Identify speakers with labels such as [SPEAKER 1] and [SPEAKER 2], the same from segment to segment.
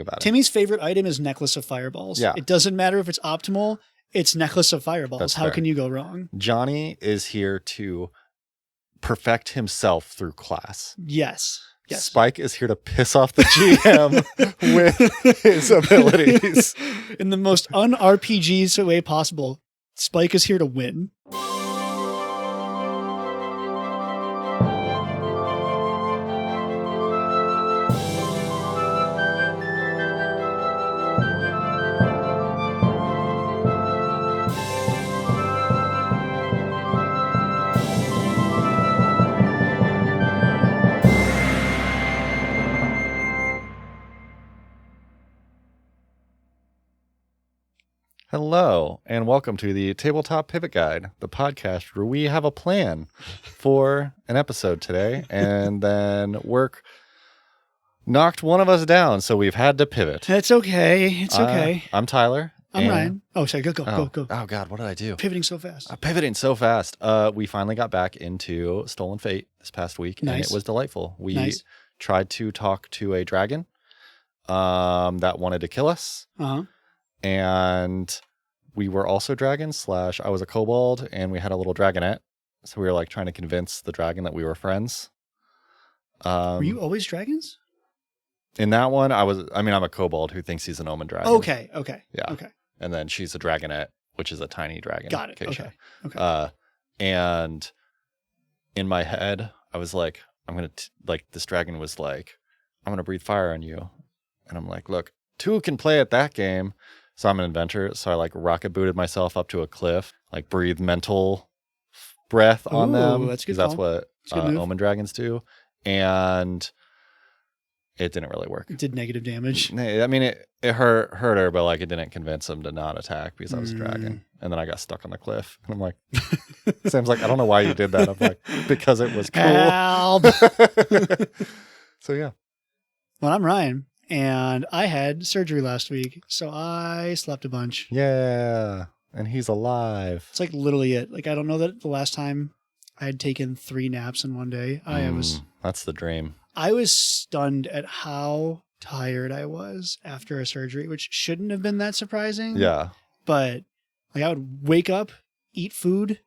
[SPEAKER 1] about it.
[SPEAKER 2] Timmy's favorite item is necklace of fireballs.
[SPEAKER 1] Yeah.
[SPEAKER 2] It doesn't matter if it's optimal. It's necklace of fireballs.
[SPEAKER 1] That's
[SPEAKER 2] How
[SPEAKER 1] fair.
[SPEAKER 2] can you go wrong?
[SPEAKER 1] Johnny is here to perfect himself through class.
[SPEAKER 2] Yes.
[SPEAKER 1] Spike is here to piss off the GM with his abilities.
[SPEAKER 2] In the most un-RPG way possible, Spike is here to win.
[SPEAKER 1] Hello, and welcome to the Tabletop Pivot Guide, the podcast where we have a plan for an episode today, and then work knocked one of us down, so we've had to pivot.
[SPEAKER 2] It's okay. It's okay.
[SPEAKER 1] I'm Tyler.
[SPEAKER 2] I'm Ryan. Oh, sorry. Go.
[SPEAKER 1] Oh, God, what did I do?
[SPEAKER 2] Pivoting so fast.
[SPEAKER 1] Pivoting so fast. We finally got back into Stolen Fate this past week, and it was delightful. We tried to talk to a dragon that wanted to kill us.
[SPEAKER 2] Uh-huh.
[SPEAKER 1] And we were also dragons / I was a kobold, and we had a little dragonette. So we were like trying to convince the dragon that we were friends.
[SPEAKER 2] Were you always dragons?
[SPEAKER 1] In that one, I'm a kobold who thinks he's an omen dragon.
[SPEAKER 2] Okay.
[SPEAKER 1] Yeah.
[SPEAKER 2] Okay.
[SPEAKER 1] And then she's a dragonette, which is a tiny dragon.
[SPEAKER 2] Got it.
[SPEAKER 1] Keisha.
[SPEAKER 2] Okay.
[SPEAKER 1] And in my head, I was like, this dragon was like, I'm going to breathe fire on you. And I'm like, look, 2 can play at that game. So I'm an inventor. So I like rocket booted myself up to a cliff, like breathe mental breath on them.
[SPEAKER 2] That's good.
[SPEAKER 1] That's what omen dragons do. And it didn't really work.
[SPEAKER 2] It did negative damage.
[SPEAKER 1] I mean, it hurt her, but like it didn't convince him to not attack because I was a dragon. And then I got stuck on the cliff. And I'm like, Sam's like, I don't know why you did that. I'm like, because it was cool.
[SPEAKER 2] Help.
[SPEAKER 1] So yeah.
[SPEAKER 2] Well, I'm Ryan. And I had surgery last week, so I slept a bunch.
[SPEAKER 1] Yeah, and he's alive.
[SPEAKER 2] It's like literally it. Like, I don't know that the last time I had taken 3 naps in one day.
[SPEAKER 1] That's the dream.
[SPEAKER 2] I was stunned at how tired I was after a surgery, which shouldn't have been that surprising.
[SPEAKER 1] Yeah.
[SPEAKER 2] But like, I would wake up, eat food,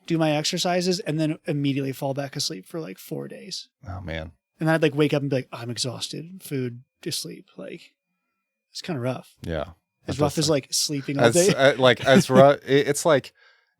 [SPEAKER 2] do my exercises, and then immediately fall back asleep for like 4 days.
[SPEAKER 1] Oh, man.
[SPEAKER 2] And then I'd like wake up and be like, I'm exhausted. Food to sleep. Like, it's kind of rough.
[SPEAKER 1] Yeah.
[SPEAKER 2] As rough as like sleeping all day.
[SPEAKER 1] As rough, it's like,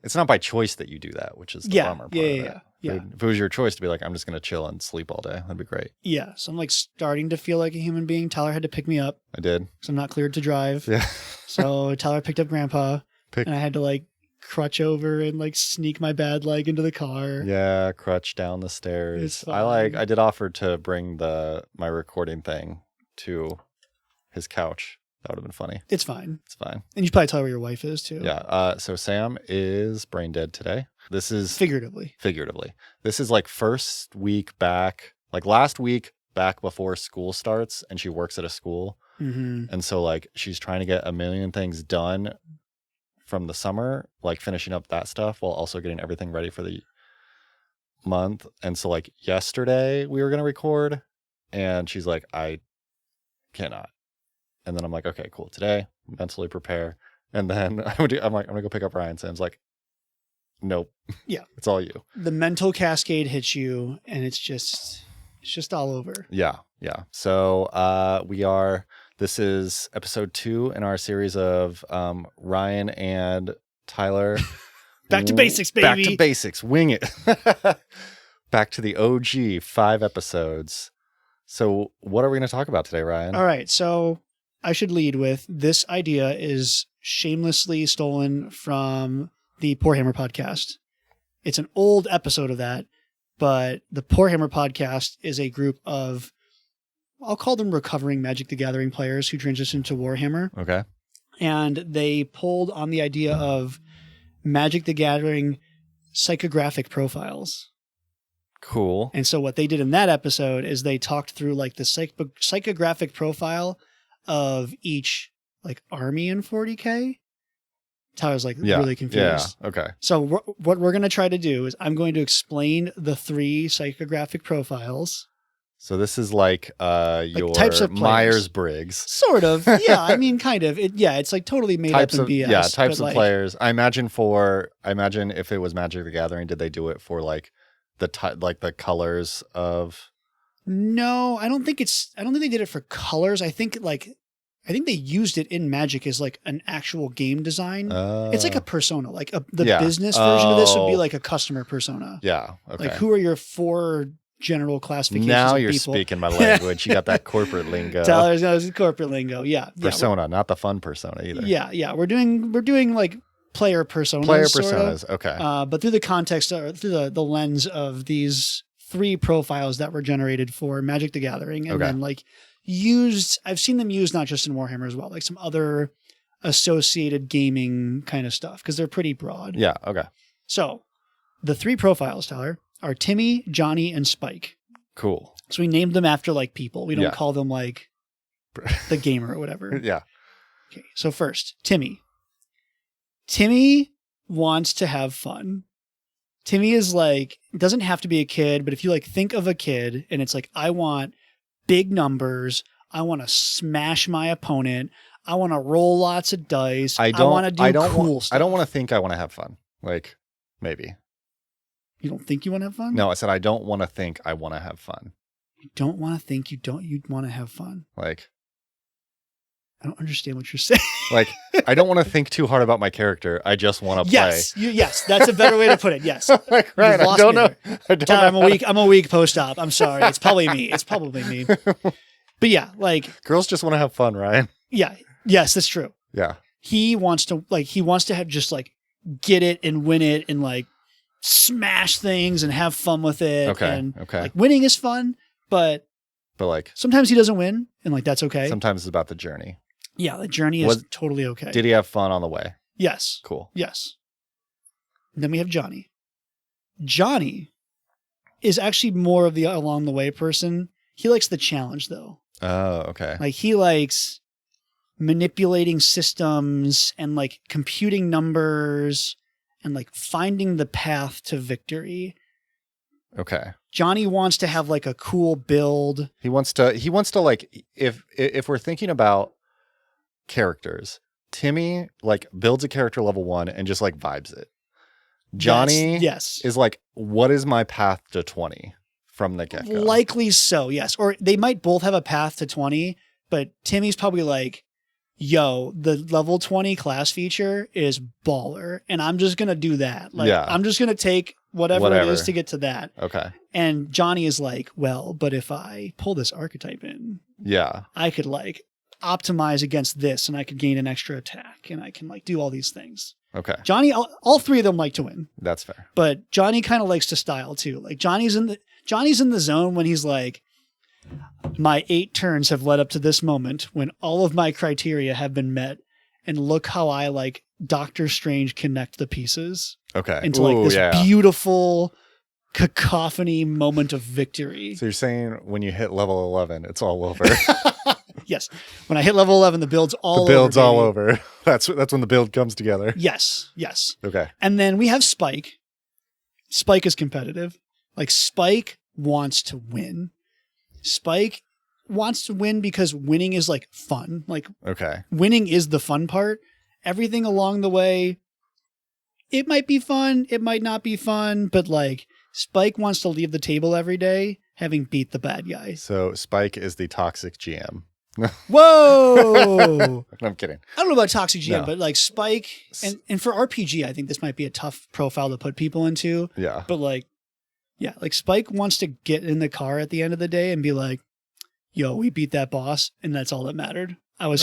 [SPEAKER 1] it's not by choice that you do that, which is the bummer part of it.
[SPEAKER 2] Yeah.
[SPEAKER 1] If it was your choice to be like, I'm just going to chill and sleep all day, that'd be great.
[SPEAKER 2] Yeah. So I'm like starting to feel like a human being. Tyler had to pick me up.
[SPEAKER 1] I did.
[SPEAKER 2] So I'm not cleared to drive.
[SPEAKER 1] Yeah.
[SPEAKER 2] So Tyler picked up Grandpa. And I had to like crutch over and like sneak my bad leg into the car.
[SPEAKER 1] Yeah, crutch down the stairs. I did offer to bring my recording thing to his couch. That would have been funny.
[SPEAKER 2] It's fine.
[SPEAKER 1] It's fine.
[SPEAKER 2] And you should probably tell where your wife is too.
[SPEAKER 1] Yeah. So Sam is brain dead today. This is
[SPEAKER 2] figuratively.
[SPEAKER 1] This is like first week back, like last week back before school starts, and she works at a school.
[SPEAKER 2] Mm-hmm.
[SPEAKER 1] And so like she's trying to get a million things done from the summer, like finishing up that stuff while also getting everything ready for the month. And so like yesterday we were going to record and she's like, I cannot. And then I'm like, okay, cool. Today, mentally prepare. And then I'm like, I'm going to go pick up Ryan. Sam's like, nope.
[SPEAKER 2] Yeah.
[SPEAKER 1] It's all you.
[SPEAKER 2] The mental cascade hits you and it's just all over.
[SPEAKER 1] Yeah. Yeah. So this is episode 2 in our series of Ryan and Tyler.
[SPEAKER 2] Back to basics, baby.
[SPEAKER 1] Back to basics. Wing it. Back to the OG 5 episodes. So what are we going to talk about today, Ryan?
[SPEAKER 2] All right. So I should lead with this idea is shamelessly stolen from the Poor Hammer podcast. It's an old episode of that, but the Poor Hammer podcast is a group of, I'll call them recovering Magic the Gathering players who transitioned to Warhammer.
[SPEAKER 1] Okay.
[SPEAKER 2] And they pulled on the idea of Magic the Gathering psychographic profiles.
[SPEAKER 1] Cool.
[SPEAKER 2] And so what they did in that episode is they talked through like the psychographic profile of each like army in 40K. Tyler's like really confused.
[SPEAKER 1] Yeah. Okay.
[SPEAKER 2] So what we're going to try to do is I'm going to explain the 3 psychographic profiles.
[SPEAKER 1] So this is like your
[SPEAKER 2] types of players.
[SPEAKER 1] Myers-Briggs.
[SPEAKER 2] Sort of. Yeah, I mean, kind of. It's like totally made
[SPEAKER 1] Types
[SPEAKER 2] up
[SPEAKER 1] of
[SPEAKER 2] in BS.
[SPEAKER 1] yeah, types
[SPEAKER 2] but
[SPEAKER 1] of players. I imagine if it was Magic the Gathering, did they do it for like the colors of?
[SPEAKER 2] No, I don't think they did it for colors. I think they used it in Magic as like an actual game design. It's like a persona. Like the business version of this would be like a customer persona.
[SPEAKER 1] Yeah. Okay.
[SPEAKER 2] Like who are your 4 general classifications
[SPEAKER 1] now
[SPEAKER 2] of
[SPEAKER 1] you're
[SPEAKER 2] people?
[SPEAKER 1] speaking my language. You got that corporate lingo.
[SPEAKER 2] Tyler's knows corporate lingo. Yeah.
[SPEAKER 1] Persona, not the fun persona either.
[SPEAKER 2] Yeah. We're doing like player personas.
[SPEAKER 1] Player
[SPEAKER 2] sort
[SPEAKER 1] personas.
[SPEAKER 2] of.
[SPEAKER 1] Okay.
[SPEAKER 2] But through the context or through the lens of these 3 profiles that were generated for Magic the Gathering, and then like I've seen them used not just in Warhammer as well, like some other associated gaming kind of stuff because they're pretty broad.
[SPEAKER 1] Yeah. Okay.
[SPEAKER 2] So the 3 profiles, Tyler, are Timmy, Johnny, and Spike.
[SPEAKER 1] Cool.
[SPEAKER 2] So we named them after like people. We don't call them like the gamer or whatever.
[SPEAKER 1] Yeah.
[SPEAKER 2] Okay. So first, Timmy. Timmy wants to have fun. Timmy is like, doesn't have to be a kid, but if you like think of a kid and it's like, I want big numbers. I want to smash my opponent. I want to roll lots of dice. I want to do cool stuff.
[SPEAKER 1] I don't want to think I want to have fun. Like maybe.
[SPEAKER 2] You don't think you want to have fun?
[SPEAKER 1] No, I said I don't want to think I want to have fun.
[SPEAKER 2] You don't want to think you want to have fun.
[SPEAKER 1] Like,
[SPEAKER 2] I don't understand what you're saying.
[SPEAKER 1] Like, I don't want to think too hard about my character. I just want to play.
[SPEAKER 2] Yes, that's a better way to put it. Yes.
[SPEAKER 1] Like, right. I don't know.
[SPEAKER 2] I'm a weak post-op. I'm sorry. It's probably me. But yeah, like
[SPEAKER 1] girls just want to have fun, Ryan.
[SPEAKER 2] Yeah. Yes, that's true.
[SPEAKER 1] Yeah.
[SPEAKER 2] He wants to have just like get it and win it and like smash things and have fun with it.
[SPEAKER 1] Okay.
[SPEAKER 2] And like winning is fun, but
[SPEAKER 1] like
[SPEAKER 2] sometimes he doesn't win and like that's okay.
[SPEAKER 1] Sometimes it's about the journey.
[SPEAKER 2] Yeah, the journey is totally okay.
[SPEAKER 1] Did he have fun on the way?
[SPEAKER 2] Yes.
[SPEAKER 1] Cool.
[SPEAKER 2] Yes. And then we have Johnny. Johnny is actually more of the along the way person. He likes the challenge though.
[SPEAKER 1] Oh, okay.
[SPEAKER 2] Like he likes manipulating systems and like computing numbers and like finding the path to victory.
[SPEAKER 1] Okay.
[SPEAKER 2] Johnny wants to have like a cool build.
[SPEAKER 1] He wants to like if we're thinking about characters, Timmy like builds a character level 1 and just like vibes it. Johnny is like, what is my path to 20 from the get-go?
[SPEAKER 2] Likely so, yes. Or they might both have a path to 20, but Timmy's probably like, yo, the level 20 class feature is baller, and I'm just going to do that. Like, I'm just going to take whatever it is to get to that.
[SPEAKER 1] Okay.
[SPEAKER 2] And Johnny is like, well, but if I pull this archetype in, I could like optimize against this, and I could gain an extra attack, and I can like do all these things.
[SPEAKER 1] Okay.
[SPEAKER 2] Johnny, all 3 of them like to win.
[SPEAKER 1] That's fair.
[SPEAKER 2] But Johnny kind of likes to style too. Like Johnny's in the zone when he's like, my 8 turns have led up to this moment when all of my criteria have been met, and look how I like Doctor Strange connect the pieces.
[SPEAKER 1] Okay.
[SPEAKER 2] Into like this beautiful cacophony moment of victory.
[SPEAKER 1] So you're saying when you hit level 11, it's all over.
[SPEAKER 2] Yes. When I hit level 11, the build's all over.
[SPEAKER 1] The build's all over. That's when the build comes together.
[SPEAKER 2] Yes.
[SPEAKER 1] Okay.
[SPEAKER 2] And then we have Spike. Spike is competitive. Like Spike wants to win. Spike wants to win because winning is like fun. Like winning is the fun part. Everything along the way, it might be fun, it might not be fun, but like Spike wants to leave the table every day having beat the bad guy.
[SPEAKER 1] So Spike is the toxic GM.
[SPEAKER 2] Whoa!
[SPEAKER 1] I'm kidding.
[SPEAKER 2] I don't know about toxic GM, but like Spike, and for RPG, I think this might be a tough profile to put people into.
[SPEAKER 1] Yeah.
[SPEAKER 2] But like Spike wants to get in the car at the end of the day and be like, yo, we beat that boss, and that's all that mattered. I'm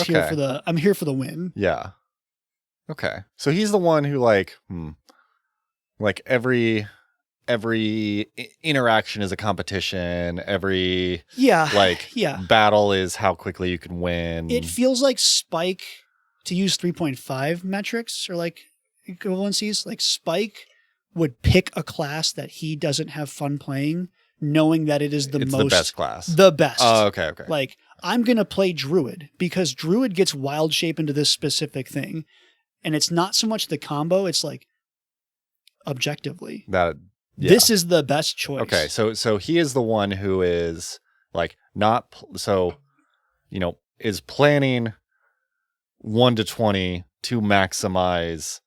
[SPEAKER 2] here for the win.
[SPEAKER 1] Yeah. Okay. So he's the one who like every interaction is a competition. Every battle is how quickly you can win.
[SPEAKER 2] It feels like Spike, to use 3.5 metrics or like equivalencies, like Spike would pick a class that he doesn't have fun playing, knowing that it's the best
[SPEAKER 1] class.
[SPEAKER 2] The best.
[SPEAKER 1] Oh, okay.
[SPEAKER 2] Like, I'm going to play Druid because Druid gets wild shape into this specific thing. And it's not so much the combo, it's like objectively. This is the best choice.
[SPEAKER 1] Okay, so he is the one who is Like so, is planning 1 to 20 to maximize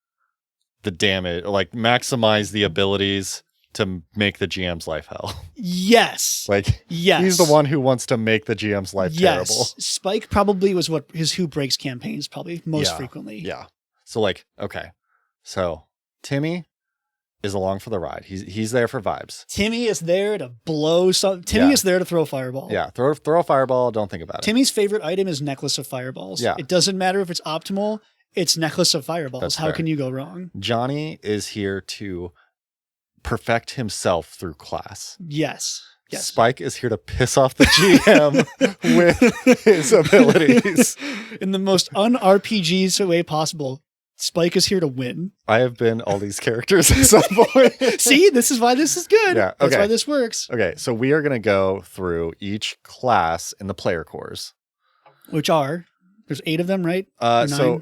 [SPEAKER 1] the damage, like maximize the abilities to make the GM's life hell.
[SPEAKER 2] Yes.
[SPEAKER 1] Like,
[SPEAKER 2] yes.
[SPEAKER 1] He's the one who wants to make the GM's life terrible.
[SPEAKER 2] Spike probably was what his Who Breaks campaigns probably most frequently.
[SPEAKER 1] Yeah. So like, okay. So Timmy is along for the ride. He's there for vibes.
[SPEAKER 2] Timmy is there to blow some. Timmy is there to throw a fireball.
[SPEAKER 1] Yeah. Throw a fireball. Don't think about it.
[SPEAKER 2] Timmy's favorite item is Necklace of Fireballs.
[SPEAKER 1] Yeah.
[SPEAKER 2] It doesn't matter if it's optimal. It's Necklace of Fireballs.
[SPEAKER 1] That's
[SPEAKER 2] How
[SPEAKER 1] fair.
[SPEAKER 2] can you go wrong?
[SPEAKER 1] Johnny is here to perfect himself through class.
[SPEAKER 2] Yes.
[SPEAKER 1] Spike is here to piss off the GM with his abilities.
[SPEAKER 2] In the most un-RPG way possible, Spike is here to win.
[SPEAKER 1] I have been all these characters at some point.
[SPEAKER 2] See, this is why this is good.
[SPEAKER 1] Yeah,
[SPEAKER 2] That's why this works.
[SPEAKER 1] Okay, so we are going to go through each class in the player cores.
[SPEAKER 2] Which are, there's 8 of them, right?
[SPEAKER 1] So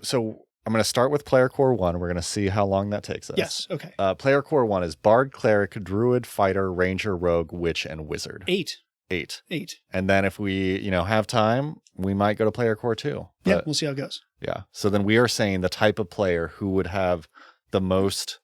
[SPEAKER 1] I'm going to start with player core 1. We're going to see how long that takes us.
[SPEAKER 2] Yes, okay.
[SPEAKER 1] Player core 1 is Bard, Cleric, Druid, Fighter, Ranger, Rogue, Witch, and Wizard.
[SPEAKER 2] 8.
[SPEAKER 1] 8.
[SPEAKER 2] 8.
[SPEAKER 1] And then if we, have time, we might go to player core 2.
[SPEAKER 2] Yeah, we'll see how it goes.
[SPEAKER 1] Yeah. So then we are saying the type of player who would have the most,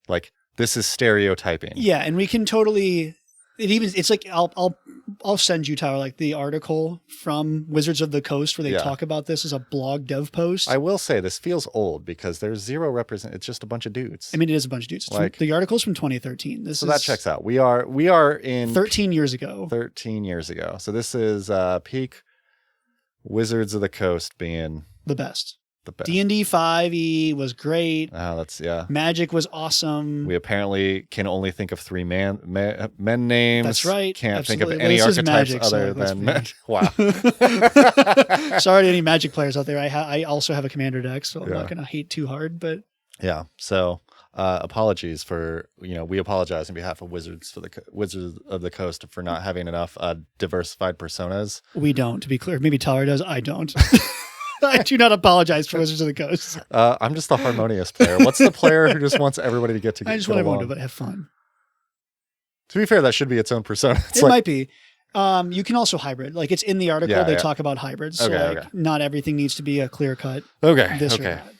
[SPEAKER 1] like, this is stereotyping.
[SPEAKER 2] Yeah, and we can totally... It's like I'll send you, Tyler, like the article from Wizards of the Coast where they talk about this as a blog dev post.
[SPEAKER 1] I will say this feels old because there's zero it's just a bunch of dudes.
[SPEAKER 2] I mean, it is a bunch of dudes. The article's from 2013.
[SPEAKER 1] That checks out. We are in
[SPEAKER 2] 13 years ago.
[SPEAKER 1] 13 years ago. So this is peak Wizards of the Coast being
[SPEAKER 2] the best.
[SPEAKER 1] The best.
[SPEAKER 2] D&D 5e was great. Magic was awesome.
[SPEAKER 1] We apparently can only think of 3 men names.
[SPEAKER 2] That's right.
[SPEAKER 1] Can't think of any archetypes other than men. Wow.
[SPEAKER 2] Sorry to any Magic players out there. I also have a commander deck, so I'm not going to hate too hard. But
[SPEAKER 1] yeah. So apologies for we apologize on behalf of Wizards of the Coast for not having enough diversified personas.
[SPEAKER 2] We don't, to be clear. Maybe Tyler does. I don't. I do not apologize for Wizards of the Coast.
[SPEAKER 1] I'm just the harmonious player. What's the player who just wants everybody to get together?
[SPEAKER 2] I just want everyone to have fun.
[SPEAKER 1] To be fair, that should be its own persona.
[SPEAKER 2] It might be. You can also hybrid. Like it's in the article, they talk about hybrids. So not everything needs to be a clear cut.
[SPEAKER 1] This
[SPEAKER 2] or that.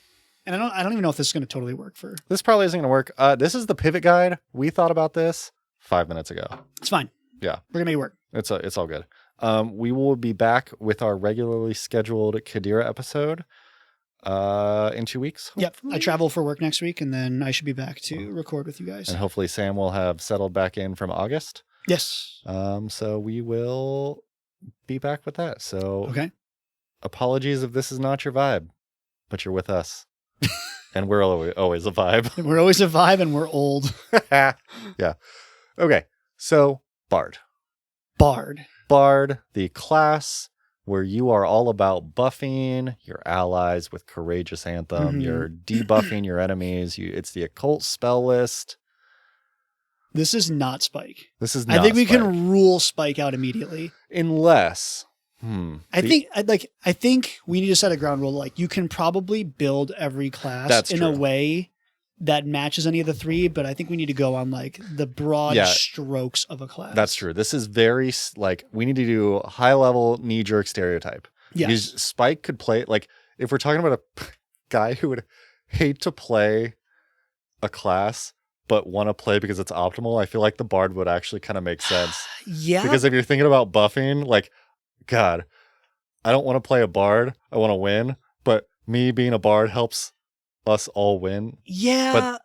[SPEAKER 2] And I don't even know if this is going to totally work for.
[SPEAKER 1] This probably isn't going to work. This is the pivot guide. We thought about this 5 minutes ago.
[SPEAKER 2] It's fine.
[SPEAKER 1] Yeah.
[SPEAKER 2] We're going to make it work.
[SPEAKER 1] It's all good. We will be back with our regularly scheduled Kadira episode in 2 weeks.
[SPEAKER 2] Hopefully. Yep. I travel for work next week, and then I should be back to record with you guys.
[SPEAKER 1] And hopefully Sam will have settled back in from August.
[SPEAKER 2] Yes.
[SPEAKER 1] So we will be back with that. So
[SPEAKER 2] okay.
[SPEAKER 1] Apologies if this is not your vibe, but you're with us. And we're always a vibe.
[SPEAKER 2] We're always a vibe, and we're old.
[SPEAKER 1] Yeah. Okay. So Bard, the class where you are all about buffing your allies with Courageous Anthem. Mm-hmm. You're debuffing your enemies. It's the occult spell list.
[SPEAKER 2] This is not Spike.
[SPEAKER 1] I
[SPEAKER 2] think we can rule Spike out immediately.
[SPEAKER 1] Unless...
[SPEAKER 2] I think we need to set a ground rule. Like you can probably build every class in a way that matches any of the 3, but I think we need to go on like the broad strokes of a class.
[SPEAKER 1] That's true. This is very we need to do a high level knee jerk stereotype.
[SPEAKER 2] Yes.
[SPEAKER 1] Because Spike could play if we're talking about a guy who would hate to play a class but want to play because it's optimal, I feel like the Bard would actually kind of make sense.
[SPEAKER 2] Yeah.
[SPEAKER 1] Because if you're thinking about buffing, God, I don't want to play a Bard. I want to win, but me being a Bard helps us all win.
[SPEAKER 2] Yeah.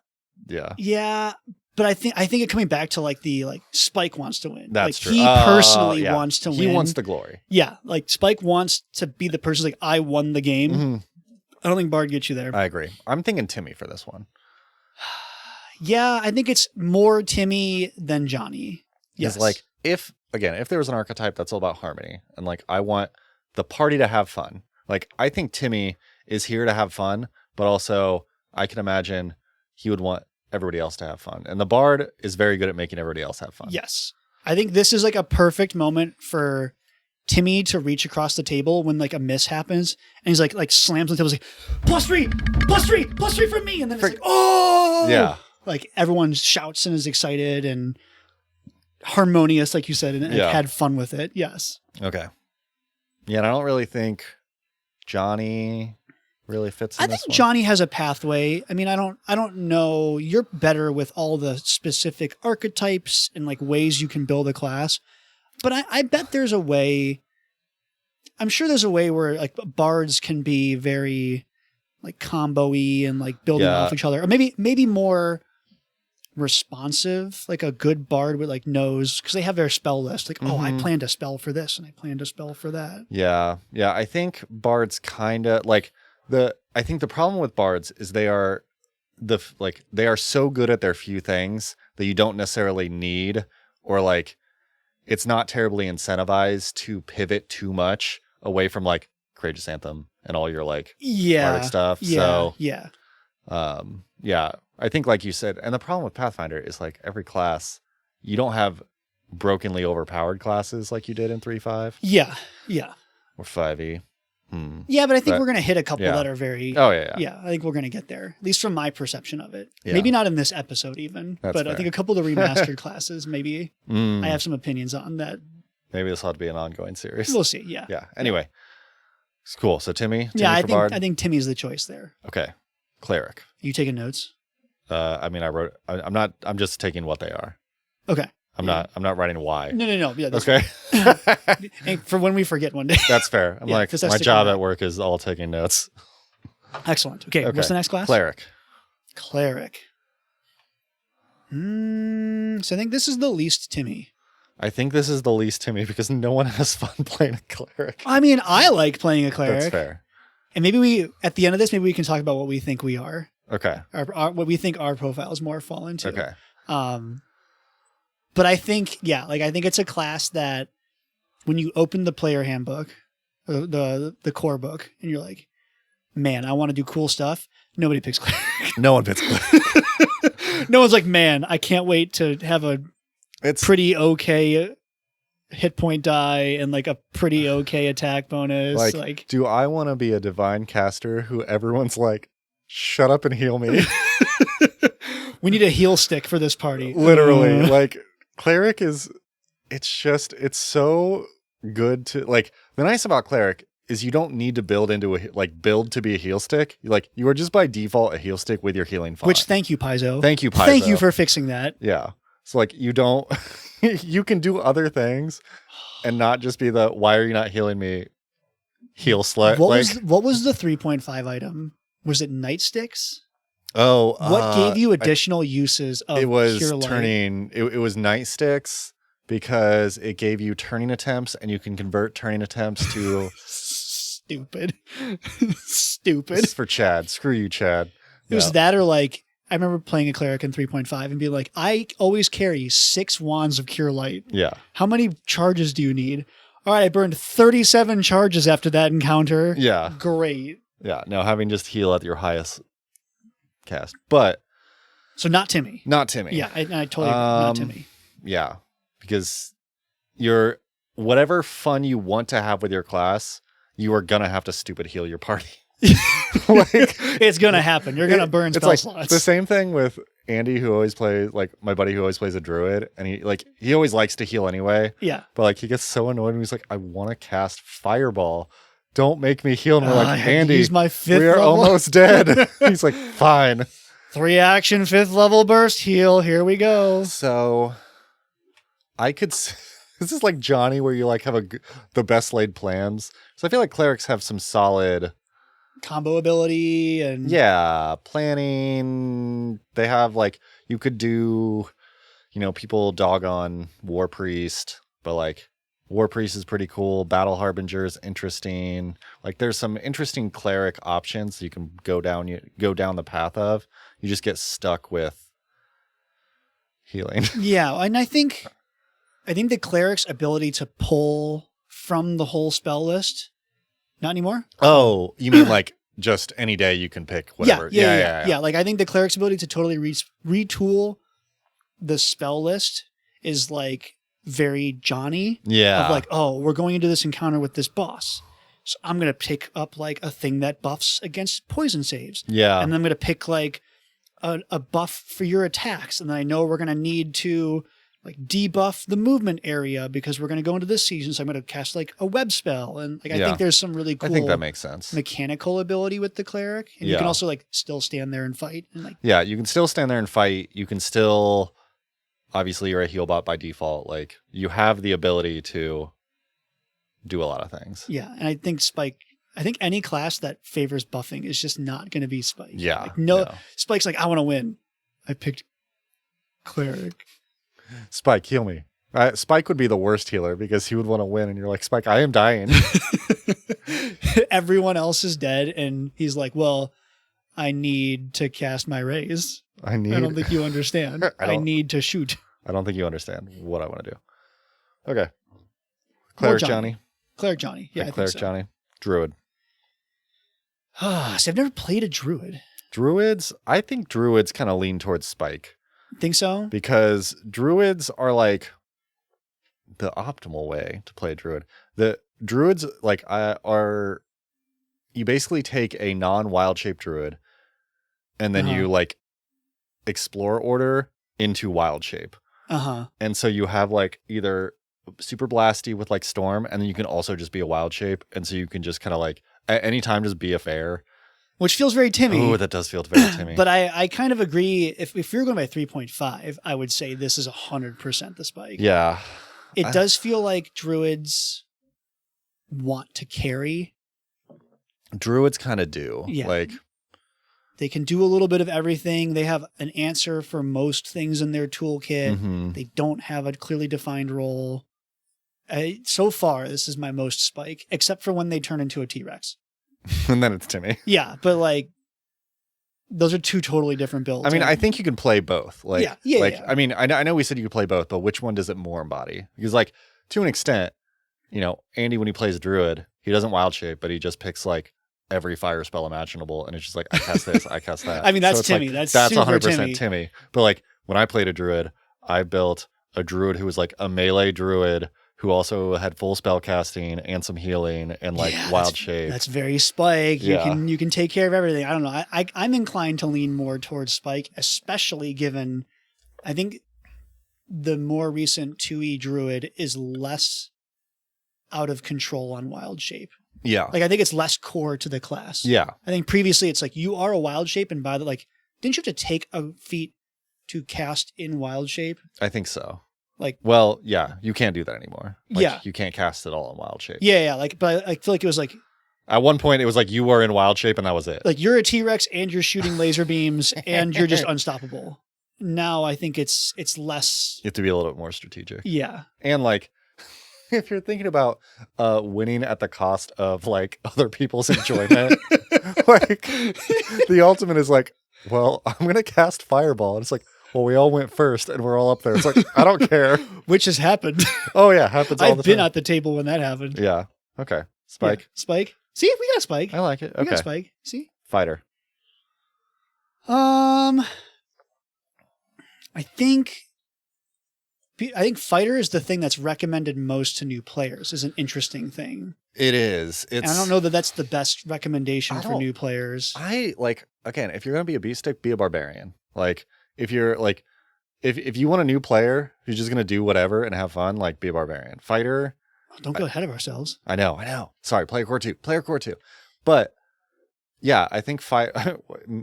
[SPEAKER 1] Yeah.
[SPEAKER 2] But I think it coming back to Spike wants to win.
[SPEAKER 1] That's true.
[SPEAKER 2] He personally wants to win.
[SPEAKER 1] He wants the glory.
[SPEAKER 2] Yeah. Spike wants to be the person I won the game.
[SPEAKER 1] Mm-hmm.
[SPEAKER 2] I don't think Bard gets you there.
[SPEAKER 1] I agree. I'm thinking Timmy for this one.
[SPEAKER 2] Yeah. I think it's more Timmy than Johnny. Yes.
[SPEAKER 1] If there was an archetype that's all about harmony and I want the party to have fun, I think Timmy is here to have fun, but also I can imagine he would want everybody else to have fun. And the Bard is very good at making everybody else have fun.
[SPEAKER 2] Yes. I think this is a perfect moment for Timmy to reach across the table when a miss happens and he's slams on the table, +3 from me. And then it's oh!
[SPEAKER 1] Yeah.
[SPEAKER 2] Everyone shouts and is excited and harmonious, like you said, and
[SPEAKER 1] Yeah.
[SPEAKER 2] had fun with it. Yes.
[SPEAKER 1] Okay. Yeah, and I don't really think Johnny really fits in
[SPEAKER 2] I
[SPEAKER 1] this
[SPEAKER 2] think
[SPEAKER 1] one.
[SPEAKER 2] Johnny has a pathway. I mean, I don't know. You're better with all the specific archetypes and like ways you can build a class, but I bet there's a way. I'm sure there's a way where like bards can be very like combo-y and like building
[SPEAKER 1] Yeah.
[SPEAKER 2] off each other, or maybe more responsive. Like a good bard would like knows because they have their spell list. Like, oh, I
[SPEAKER 1] Mhm.
[SPEAKER 2] planned a spell for this and I planned a spell for that.
[SPEAKER 1] Yeah. Yeah, I think bards kind of like I think the problem with bards is they are so good at their few things that you don't necessarily need, or like it's not terribly incentivized to pivot too much away from like Courageous Anthem and all your like
[SPEAKER 2] Yeah.
[SPEAKER 1] bardic stuff.
[SPEAKER 2] Yeah.
[SPEAKER 1] So
[SPEAKER 2] Yeah.
[SPEAKER 1] yeah, I think like you said, and the problem with Pathfinder is like every class, you don't have brokenly overpowered classes like you did in 3.5
[SPEAKER 2] Yeah. Yeah.
[SPEAKER 1] or 5e.
[SPEAKER 2] Yeah, but I think
[SPEAKER 1] But-
[SPEAKER 2] we're going to hit a couple
[SPEAKER 1] yeah.
[SPEAKER 2] that are very.
[SPEAKER 1] Oh yeah.
[SPEAKER 2] Yeah, I think we're going to get there, at least from my perception of it.
[SPEAKER 1] Yeah.
[SPEAKER 2] Maybe not in this episode even,
[SPEAKER 1] That's
[SPEAKER 2] but I
[SPEAKER 1] fair.
[SPEAKER 2] think a couple of the remastered classes, maybe
[SPEAKER 1] Mm.
[SPEAKER 2] I have some opinions on that.
[SPEAKER 1] Maybe this ought to be an ongoing series.
[SPEAKER 2] We'll see. Yeah.
[SPEAKER 1] Yeah. Anyway, it's cool. So Timmy
[SPEAKER 2] Yeah,
[SPEAKER 1] for Bard.
[SPEAKER 2] I think Timmy's the choice there.
[SPEAKER 1] Okay, cleric.
[SPEAKER 2] You taking notes?
[SPEAKER 1] I mean, I'm not. I'm just taking what they are.
[SPEAKER 2] Okay.
[SPEAKER 1] I'm not writing why.
[SPEAKER 2] No. Yeah. That's
[SPEAKER 1] Okay.
[SPEAKER 2] and for when we forget one day.
[SPEAKER 1] That's fair. I'm
[SPEAKER 2] Yeah,
[SPEAKER 1] like,
[SPEAKER 2] 'cause that's
[SPEAKER 1] my
[SPEAKER 2] the
[SPEAKER 1] job
[SPEAKER 2] comment.
[SPEAKER 1] at work is all taking notes.
[SPEAKER 2] Excellent. Okay. What's the next class?
[SPEAKER 1] Cleric.
[SPEAKER 2] Cleric. So I think this is the least Timmy.
[SPEAKER 1] I think this is the least Timmy because no one has fun playing a cleric.
[SPEAKER 2] I mean, I like playing a cleric.
[SPEAKER 1] That's fair.
[SPEAKER 2] And maybe at the end of this, maybe we can talk about what we think we are.
[SPEAKER 1] Okay.
[SPEAKER 2] What we think our profiles more fall into.
[SPEAKER 1] Okay.
[SPEAKER 2] But I think, I think it's a class that when you open the player handbook, the core book, and you're like, man, I want to do cool stuff. Nobody picks cleric.
[SPEAKER 1] No one picks cleric.
[SPEAKER 2] No one's like, man, I can't wait to have a
[SPEAKER 1] It's
[SPEAKER 2] pretty okay hit point die and like a pretty okay attack bonus.
[SPEAKER 1] like, do I want to be a divine caster who everyone's like, shut up and heal me?
[SPEAKER 2] We need a heal stick for this party.
[SPEAKER 1] Literally, like cleric is, it's so good to like. The nice about cleric is you don't need to build to be a heal stick. You are just by default a heal stick with your healing font.
[SPEAKER 2] Which, thank you, Paizo.
[SPEAKER 1] Thank you, Paizo.
[SPEAKER 2] Thank you for fixing that.
[SPEAKER 1] Yeah. So like you don't, you can do other things and not just be the, why are you not healing me? Heal slut.
[SPEAKER 2] What was the 3.5 item? Was it nightsticks?
[SPEAKER 1] Oh,
[SPEAKER 2] What gave you additional uses of
[SPEAKER 1] it was
[SPEAKER 2] Cure Light?
[SPEAKER 1] turning, it was nightsticks because it gave you turning attempts and you can convert turning attempts to
[SPEAKER 2] Stupid.
[SPEAKER 1] This
[SPEAKER 2] Stupid.
[SPEAKER 1] is for Chad. Screw you, Chad.
[SPEAKER 2] It was
[SPEAKER 1] Yeah.
[SPEAKER 2] that, or like, I remember playing a cleric in 3.5 and being like, I always carry 6 wands of Cure Light.
[SPEAKER 1] Yeah.
[SPEAKER 2] How many charges do you need? All right, I burned 37 charges after that encounter.
[SPEAKER 1] Yeah.
[SPEAKER 2] Great.
[SPEAKER 1] Yeah. No, having just heal at your highest cast, but
[SPEAKER 2] So not Timmy.
[SPEAKER 1] not Timmy.
[SPEAKER 2] Yeah, I totally agree. Not Timmy.
[SPEAKER 1] Yeah. Because you're, whatever fun you want to have with your class, you are going to have to stupid heal your party. Like,
[SPEAKER 2] It's going to happen. You're going to burn
[SPEAKER 1] it's
[SPEAKER 2] spell
[SPEAKER 1] like
[SPEAKER 2] slots.
[SPEAKER 1] the same thing with Andy, who always plays, like my buddy who always plays a druid, and he always likes to heal anyway,
[SPEAKER 2] Yeah.
[SPEAKER 1] but like he gets so annoyed and he's like, I want to cast fireball, don't make me heal. And we're
[SPEAKER 2] I
[SPEAKER 1] like,
[SPEAKER 2] had to
[SPEAKER 1] Andy,
[SPEAKER 2] use my 5th
[SPEAKER 1] we are
[SPEAKER 2] level.
[SPEAKER 1] almost dead. He's like, fine.
[SPEAKER 2] 3 action 5th level burst heal. Here we go.
[SPEAKER 1] So I could this is like Johnny, where you like have the best laid plans. So I feel like clerics have some solid
[SPEAKER 2] Combo ability and
[SPEAKER 1] planning. They have like, you could do, people dog on War Priest, but like War Priest is pretty cool. Battle Harbinger is interesting. Like there's some interesting cleric options you can go down the path of. You just get stuck with healing.
[SPEAKER 2] yeah, and I think the cleric's ability to pull from the whole spell list, not anymore.
[SPEAKER 1] Oh, you mean like just any day you can pick whatever?
[SPEAKER 2] Yeah. Like I think the cleric's ability to totally retool the spell list is like very Johnny.
[SPEAKER 1] Yeah.
[SPEAKER 2] Of like, oh, we're going into this encounter with this boss, so I'm gonna pick up like a thing that buffs against poison saves.
[SPEAKER 1] Yeah.
[SPEAKER 2] And then I'm gonna pick like a buff for your attacks, and then I know we're gonna need to like debuff the movement area because we're going to go into this season. So I'm going to cast like a web spell. And like, I think there's some really cool
[SPEAKER 1] I think that makes sense.
[SPEAKER 2] mechanical ability with the cleric. And you can also like still stand there and fight. And like,
[SPEAKER 1] yeah, you can still stand there and fight. You can still, obviously you're a heal bot by default. Like you have the ability to do a lot of things.
[SPEAKER 2] Yeah. And I think any class that favors buffing is just not going to be Spike.
[SPEAKER 1] Yeah.
[SPEAKER 2] Like, no, Spike's like, I want to win. I picked cleric.
[SPEAKER 1] Spike, heal me. Spike would be the worst healer because he would want to win. And you're like, Spike, I am dying.
[SPEAKER 2] Everyone else is dead. And he's like, well, I need to cast my raise. I don't think you understand. I need to shoot.
[SPEAKER 1] I don't think you understand what I want to do. Okay. Cleric Johnny.
[SPEAKER 2] Cleric Johnny. Yeah, I think
[SPEAKER 1] Cleric
[SPEAKER 2] so.
[SPEAKER 1] Johnny. Druid.
[SPEAKER 2] See, I've never played a druid.
[SPEAKER 1] Druids? I think druids kind of lean towards Spike.
[SPEAKER 2] Think so?
[SPEAKER 1] Because druids are like the optimal way to play a druid. The druids like are you basically take a non-wild shape druid and then you like explore order into wild shape. And so you have like either super blasty with like storm, and then you can also just be a wild shape, and so you can just kind of like at any time just be a fair.
[SPEAKER 2] Which feels very Timmy.
[SPEAKER 1] Oh, that does feel very Timmy.
[SPEAKER 2] But I kind of agree. If you're going by 3.5, I would say this is 100% the Spike.
[SPEAKER 1] Yeah.
[SPEAKER 2] It does feel like druids want to carry.
[SPEAKER 1] Druids kind of do.
[SPEAKER 2] Yeah.
[SPEAKER 1] Like
[SPEAKER 2] they can do a little bit of everything. They have an answer for most things in their toolkit.
[SPEAKER 1] Mm-hmm.
[SPEAKER 2] They don't have a clearly defined role. So far, this is my most Spike, except for when they turn into a T-Rex.
[SPEAKER 1] And then it's Timmy.
[SPEAKER 2] Yeah, but like those are two totally different builds.
[SPEAKER 1] I mean, I think you can play both. Like,
[SPEAKER 2] yeah.
[SPEAKER 1] I mean, I know we said you could play both, but which one does it more embody? Because like to an extent, you know, Andy, when he plays Druid, he doesn't wild shape, but he just picks like every fire spell imaginable, and it's just like I cast this, I cast that.
[SPEAKER 2] I mean, that's
[SPEAKER 1] so
[SPEAKER 2] Timmy.
[SPEAKER 1] Like,
[SPEAKER 2] that's super
[SPEAKER 1] 100% Timmy. But like when I played a Druid, I built a Druid who was like a melee Druid who also had full spell casting and some healing and like wild shape.
[SPEAKER 2] That's very Spike. You can take care of everything. I don't know. I'm inclined to lean more towards Spike, especially given I think the more recent 2E Druid is less out of control on wild shape.
[SPEAKER 1] Yeah.
[SPEAKER 2] Like I think it's less core to the class.
[SPEAKER 1] Yeah.
[SPEAKER 2] I think previously it's like you are a wild shape, and by the like didn't you have to take a feat to cast in wild shape?
[SPEAKER 1] I think so.
[SPEAKER 2] Like,
[SPEAKER 1] well, yeah, you can't do that anymore. Like,
[SPEAKER 2] yeah,
[SPEAKER 1] you can't cast it all in wild shape.
[SPEAKER 2] Yeah. Like, but I feel like it was like
[SPEAKER 1] at one point it was like you were in wild shape and that was it.
[SPEAKER 2] Like you're a T-Rex and you're shooting laser beams and you're just unstoppable. Now I think it's less.
[SPEAKER 1] You have to be a little bit more strategic.
[SPEAKER 2] Yeah,
[SPEAKER 1] and like if you're thinking about winning at the cost of like other people's enjoyment, like the ultimate is like, well, I'm gonna cast Fireball, and it's like, well, we all went first and we're all up there. It's like, I don't care.
[SPEAKER 2] Which has happened.
[SPEAKER 1] Oh, yeah. Happens all the time.
[SPEAKER 2] I've been at the table when that happened.
[SPEAKER 1] Yeah. Okay. Spike.
[SPEAKER 2] Yeah. Spike. See, we got a Spike.
[SPEAKER 1] I like it. Okay.
[SPEAKER 2] We got a Spike. See?
[SPEAKER 1] Fighter.
[SPEAKER 2] I think Fighter is the thing that's recommended most to new players. Is an interesting thing.
[SPEAKER 1] It is.
[SPEAKER 2] And I don't know that that's the best recommendation for new players.
[SPEAKER 1] I like, again, if you're going to be a beast stick, be a barbarian. Like, if you're like, if you want a new player who's just going to do whatever and have fun, like, be a barbarian. Fighter.
[SPEAKER 2] Don't go ahead of ourselves.
[SPEAKER 1] I know. Sorry, player core two. But yeah, I think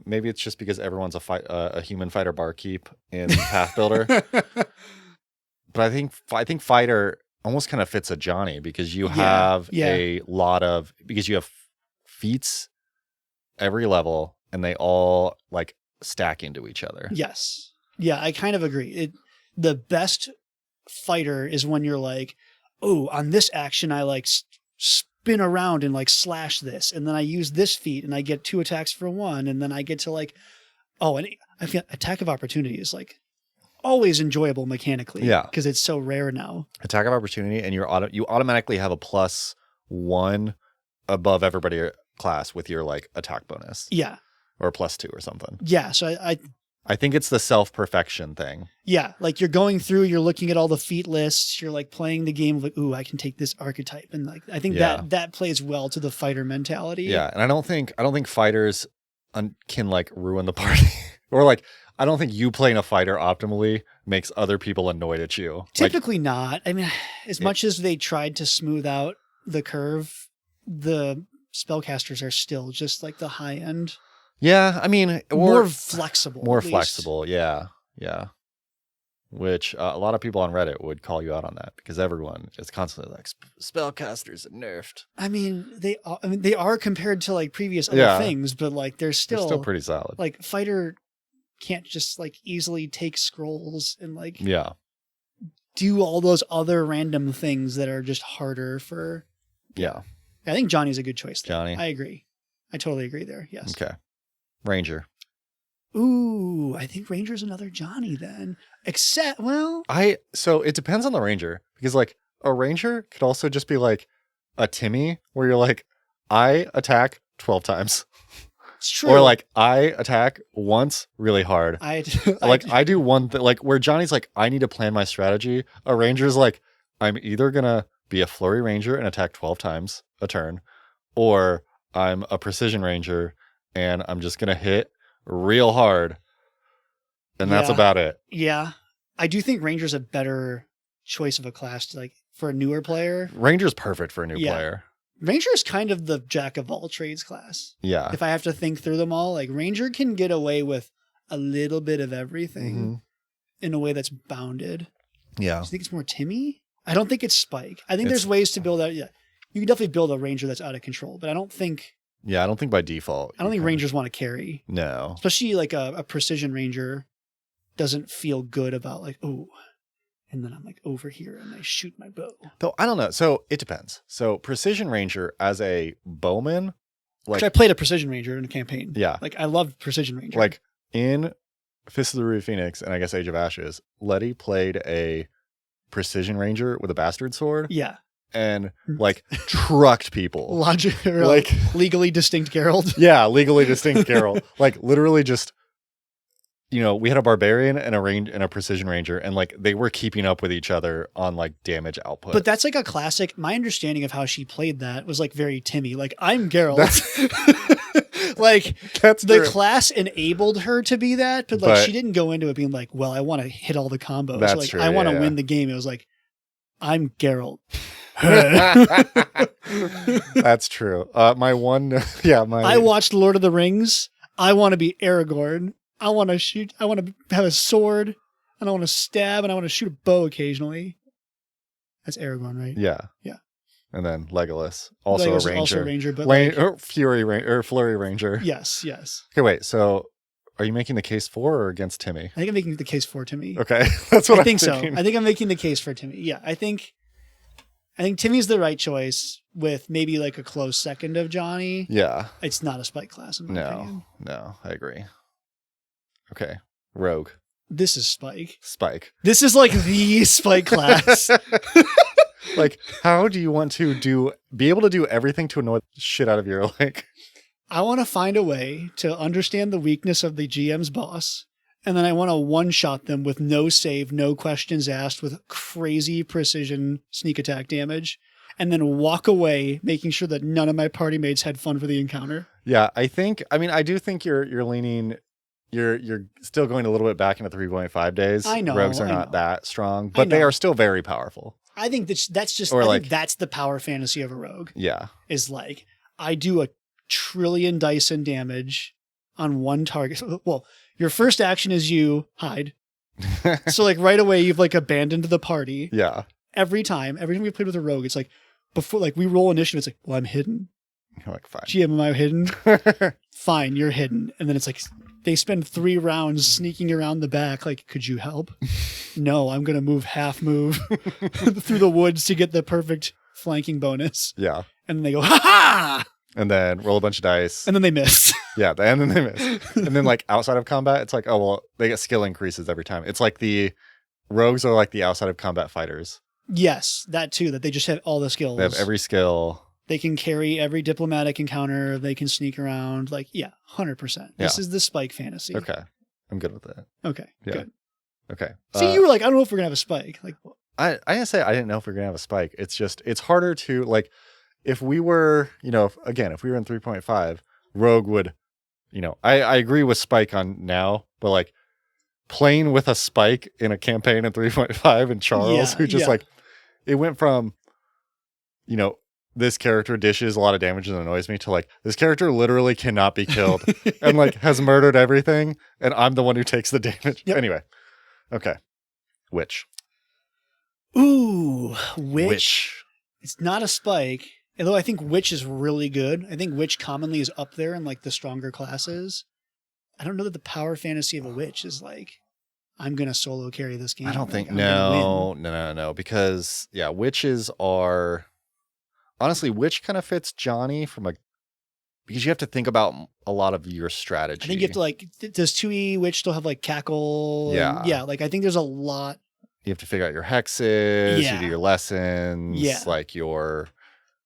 [SPEAKER 1] maybe it's just because everyone's a human fighter barkeep in Path Builder. But I think fighter almost kind of fits a Johnny because you have a lot of, because you have feats every level and they all like stack into each other.
[SPEAKER 2] Yes. Yeah, I kind of agree. The best fighter is when you're like, oh, on this action, I like spin around and like slash this. And then I use this feat and I get 2 attacks for 1. And then I get to like, and I feel attack of opportunity is like always enjoyable mechanically.
[SPEAKER 1] Yeah.
[SPEAKER 2] Because it's so rare now.
[SPEAKER 1] Attack of opportunity, and you automatically have a +1 above everybody class with your like attack bonus.
[SPEAKER 2] Yeah.
[SPEAKER 1] Or a +2 or something.
[SPEAKER 2] Yeah. So
[SPEAKER 1] I think it's the self-perfection thing.
[SPEAKER 2] Yeah. Like you're going through, you're looking at all the feat lists, you're like playing the game of like, ooh, I can take this archetype. And like, I think that plays well to the fighter mentality.
[SPEAKER 1] Yeah. And I don't think fighters can like ruin the party or like, I don't think you playing a fighter optimally makes other people annoyed at you. Like,
[SPEAKER 2] Typically not. I mean, as much as they tried to smooth out the curve, the spellcasters are still just like the high end.
[SPEAKER 1] yeah, I mean,
[SPEAKER 2] More flexible.
[SPEAKER 1] more
[SPEAKER 2] at least.
[SPEAKER 1] flexible. Yeah. Which a lot of people on Reddit would call you out on that because everyone is constantly like spellcasters are nerfed.
[SPEAKER 2] I mean, they are compared to like previous other things, but like they're still
[SPEAKER 1] pretty solid.
[SPEAKER 2] Like fighter can't just like easily take scrolls and like do all those other random things that are just harder for.
[SPEAKER 1] Yeah.
[SPEAKER 2] I think Johnny's a good choice.
[SPEAKER 1] Johnny.
[SPEAKER 2] I agree. I totally agree there. Yes.
[SPEAKER 1] Okay. Ranger.
[SPEAKER 2] Ooh, I think Ranger's another Johnny then. Except, well,
[SPEAKER 1] so it depends on the Ranger because like a Ranger could also just be like a Timmy where you're like, I attack 12 times.
[SPEAKER 2] It's true.
[SPEAKER 1] Or like I attack once really hard. I do one thing, like where Johnny's like, I need to plan my strategy. A Ranger's like, I'm either gonna be a flurry Ranger and attack 12 times a turn, or I'm a precision Ranger and I'm just gonna hit real hard. And that's about it.
[SPEAKER 2] Yeah. I do think Ranger's a better choice of a class to like for a newer player.
[SPEAKER 1] Ranger's perfect for a new player.
[SPEAKER 2] Ranger is kind of the jack of all trades class.
[SPEAKER 1] Yeah.
[SPEAKER 2] If I have to think through them all, like Ranger can get away with a little bit of everything in a way that's bounded.
[SPEAKER 1] Yeah.
[SPEAKER 2] Do you think it's more Timmy? I don't think it's Spike. I think there's ways to build out. Yeah. You can definitely build a Ranger that's out of control, but I don't think.
[SPEAKER 1] Yeah, I don't think by default.
[SPEAKER 2] I don't think Rangers want to carry.
[SPEAKER 1] No.
[SPEAKER 2] Especially like a precision Ranger doesn't feel good about like, oh, and then I'm like over here and I shoot my bow.
[SPEAKER 1] Though I don't know. So it depends. So Precision Ranger as a bowman, like
[SPEAKER 2] I played a Precision Ranger in a campaign.
[SPEAKER 1] Yeah.
[SPEAKER 2] Like I loved Precision Ranger.
[SPEAKER 1] Like in Fist of the Ruby Phoenix and I guess Age of Ashes, Letty played a Precision Ranger with a bastard sword.
[SPEAKER 2] Yeah.
[SPEAKER 1] And like trucked people.
[SPEAKER 2] Like legally distinct Geralt.
[SPEAKER 1] Yeah, legally distinct Geralt. Like literally just, you know, we had a barbarian and a precision ranger, and like they were keeping up with each other on like damage output.
[SPEAKER 2] But that's like a classic. My understanding of how she played that was like very Timmy. Like I'm Geralt. Like that's the class enabled her to be that, but like she didn't go into it being like, well, I want to hit all the combos.
[SPEAKER 1] That's
[SPEAKER 2] like
[SPEAKER 1] true,
[SPEAKER 2] I want to win the game. It was like, I'm Geralt.
[SPEAKER 1] That's true. I
[SPEAKER 2] watched Lord of the Rings. I want to be Aragorn. I want to shoot. I want to have a sword, and I want to stab, and I want to shoot a bow occasionally. That's Aragorn, right?
[SPEAKER 1] Yeah.
[SPEAKER 2] Yeah.
[SPEAKER 1] And then Legolas, also a ranger.
[SPEAKER 2] Also a ranger, but
[SPEAKER 1] Flurry Ranger.
[SPEAKER 2] Yes, yes.
[SPEAKER 1] Okay, wait. So, are you making the case for or against Timmy?
[SPEAKER 2] I think I'm making the case for Timmy.
[SPEAKER 1] Okay, that's what I
[SPEAKER 2] think so. I think I'm making the case for Timmy. Yeah, I think Timmy's the right choice with maybe like a close second of Johnny.
[SPEAKER 1] Yeah.
[SPEAKER 2] It's not a Spike class in my opinion.
[SPEAKER 1] No, I agree. Okay. Rogue.
[SPEAKER 2] This is Spike.
[SPEAKER 1] This
[SPEAKER 2] is like the Spike class.
[SPEAKER 1] Like, how do you want to be able to do everything to annoy the shit out of your like?
[SPEAKER 2] I want to find a way to understand the weakness of the GM's boss, and then I want to one-shot them with no save, no questions asked, with crazy precision sneak attack damage, and then walk away, making sure that none of my party mates had fun for the encounter.
[SPEAKER 1] Yeah, I do think you're leaning. You're still going a little bit back into 3.5 days.
[SPEAKER 2] I know.
[SPEAKER 1] Rogues are not that strong, but they are still very powerful.
[SPEAKER 2] I think that's just, think that's the power fantasy of a rogue.
[SPEAKER 1] Yeah.
[SPEAKER 2] Is like, I do a trillion dice in damage on one target. Well, your first action is you hide. So like right away, you've like abandoned the party.
[SPEAKER 1] Yeah.
[SPEAKER 2] Every time we played with a rogue, it's like before, like we roll initiative, it's like, well, I'm hidden.
[SPEAKER 1] You're like, fine.
[SPEAKER 2] GM, am I hidden? Fine, you're hidden. And then it's like, they spend 3 rounds sneaking around the back. Like, could you help? No, I'm going to half move through the woods to get the perfect flanking bonus.
[SPEAKER 1] Yeah.
[SPEAKER 2] And then they go, ha ha!
[SPEAKER 1] And then roll a bunch of dice.
[SPEAKER 2] And then they miss.
[SPEAKER 1] Yeah, and then they miss. And then like outside of combat, it's like, oh, well, they get skill increases every time. It's like the rogues are like the outside of combat fighters.
[SPEAKER 2] Yes, that too, that they just have all the skills.
[SPEAKER 1] They have every skill.
[SPEAKER 2] They can carry every diplomatic encounter. They can sneak around. Like, 100%. This is the Spike fantasy.
[SPEAKER 1] Okay. I'm good with that.
[SPEAKER 2] Okay, good.
[SPEAKER 1] Okay.
[SPEAKER 2] See, you were like, I don't know if we're going to have a Spike. Like,
[SPEAKER 1] I didn't say I didn't know if we are going to have a Spike. It's just, it's harder to, like, if we were, if we were in 3.5, Rogue would, I agree with Spike on now, but like, playing with a Spike in a campaign in 3.5 and Charles, who just like, it went from, you know, this character dishes a lot of damage and annoys me to like, this character literally cannot be killed and like has murdered everything. And I'm the one who takes the damage. Yep. Anyway. Okay. Witch.
[SPEAKER 2] Ooh, Witch. It's not a Spike. Although I think Witch is really good. I think Witch commonly is up there in like the stronger classes. I don't know that the power fantasy of a Witch is like, I'm going to solo carry this game.
[SPEAKER 1] I don't think,
[SPEAKER 2] like,
[SPEAKER 1] no. Because, yeah, Witches are, honestly, Witch kind of fits Johnny because you have to think about a lot of your strategy.
[SPEAKER 2] I think you have to like, does 2E Witch still have like Cackle?
[SPEAKER 1] Yeah.
[SPEAKER 2] Yeah, like I think there's a lot. You
[SPEAKER 1] have to figure out your hexes, you do your lessons, like your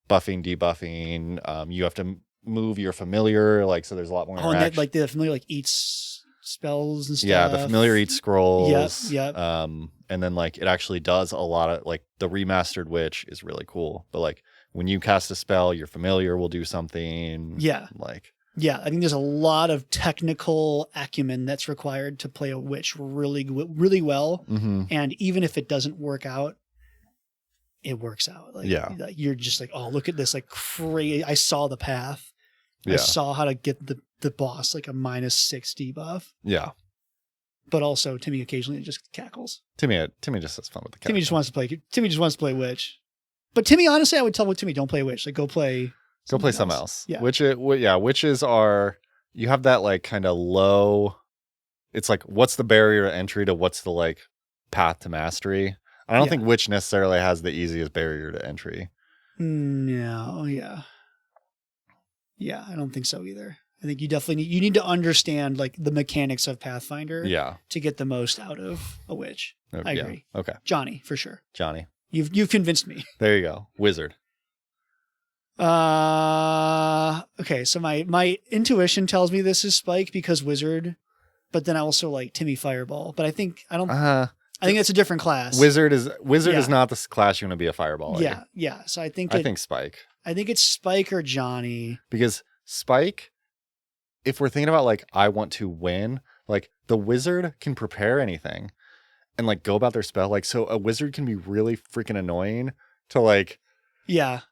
[SPEAKER 1] buffing, debuffing. You have to move your familiar, like, so there's a lot more interaction.
[SPEAKER 2] And like the familiar like eats spells and stuff.
[SPEAKER 1] Yeah, the familiar eats scrolls.
[SPEAKER 2] Yep.
[SPEAKER 1] And then like it actually does a lot of like the remastered Witch is really cool. But like when you cast a spell, your familiar will do something.
[SPEAKER 2] Yeah.
[SPEAKER 1] Yeah,
[SPEAKER 2] I think there's a lot of technical acumen that's required to play a Witch really, really well.
[SPEAKER 1] Mm-hmm.
[SPEAKER 2] And even if it doesn't work out, it works out. Like, you're just like, oh, look at this, like crazy. I saw the path. Yeah. I saw how to get the boss like a -6 debuff.
[SPEAKER 1] Yeah.
[SPEAKER 2] But also Timmy occasionally just cackles.
[SPEAKER 1] Timmy just has fun with the cackle.
[SPEAKER 2] Timmy just wants to play Witch. But Timmy, honestly, I would tell Timmy, don't play Witch. Like go play something else. Yeah.
[SPEAKER 1] Witches are, you have that like kind of low, it's like what's the barrier to entry to what's the like path to mastery. I don't think Witch necessarily has the easiest barrier to entry.
[SPEAKER 2] No, yeah. Yeah, I don't think so either. I think you definitely need to understand like the mechanics of Pathfinder to get the most out of a Witch. I agree.
[SPEAKER 1] Okay.
[SPEAKER 2] Johnny, for sure.
[SPEAKER 1] Johnny.
[SPEAKER 2] You've convinced me.
[SPEAKER 1] There you go. Wizard.
[SPEAKER 2] Okay, so my intuition tells me this is Spike because Wizard, but then I also like Timmy Fireball. But I think that's a different class.
[SPEAKER 1] Wizard is not the class you want to be a fireball.
[SPEAKER 2] Yeah. So I think
[SPEAKER 1] Spike.
[SPEAKER 2] I think it's Spike or Johnny.
[SPEAKER 1] Because Spike, if we're thinking about like I want to win, like the Wizard can prepare anything and like go about their spell. Like so a Wizard can be really freaking annoying to like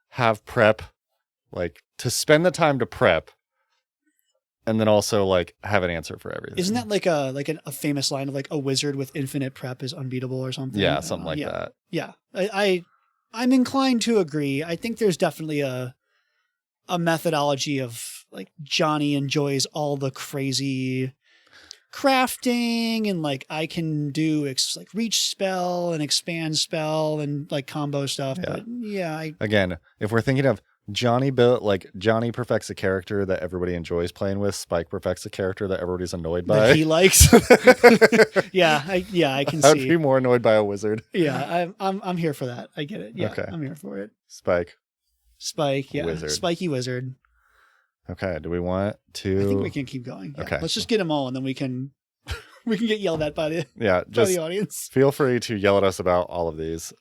[SPEAKER 1] have prep, like to spend the time to prep. And then also like have an answer for everything.
[SPEAKER 2] Isn't that like a famous line of like a wizard with infinite prep is unbeatable or something?
[SPEAKER 1] Yeah, something like that.
[SPEAKER 2] Yeah, I'm inclined to agree. I think there's definitely a methodology of like Johnny enjoys all the crazy crafting and like I can do like reach spell and expand spell and like combo stuff.
[SPEAKER 1] Yeah.
[SPEAKER 2] But
[SPEAKER 1] again, if we're thinking of Johnny perfects a character that everybody enjoys playing with. Spike perfects a character that everybody's annoyed by.
[SPEAKER 2] That he likes. I can see.
[SPEAKER 1] I'd be more annoyed by a Wizard.
[SPEAKER 2] Yeah, I'm here for that. I get it. Yeah,
[SPEAKER 1] okay.
[SPEAKER 2] I'm here for it. Spike, yeah.
[SPEAKER 1] Wizard.
[SPEAKER 2] Spiky Wizard.
[SPEAKER 1] Okay, do we want to...
[SPEAKER 2] I think we can keep going. Yeah.
[SPEAKER 1] Okay.
[SPEAKER 2] Let's just get them all and then we can get yelled at by the the audience.
[SPEAKER 1] Feel free to yell at us about all of these.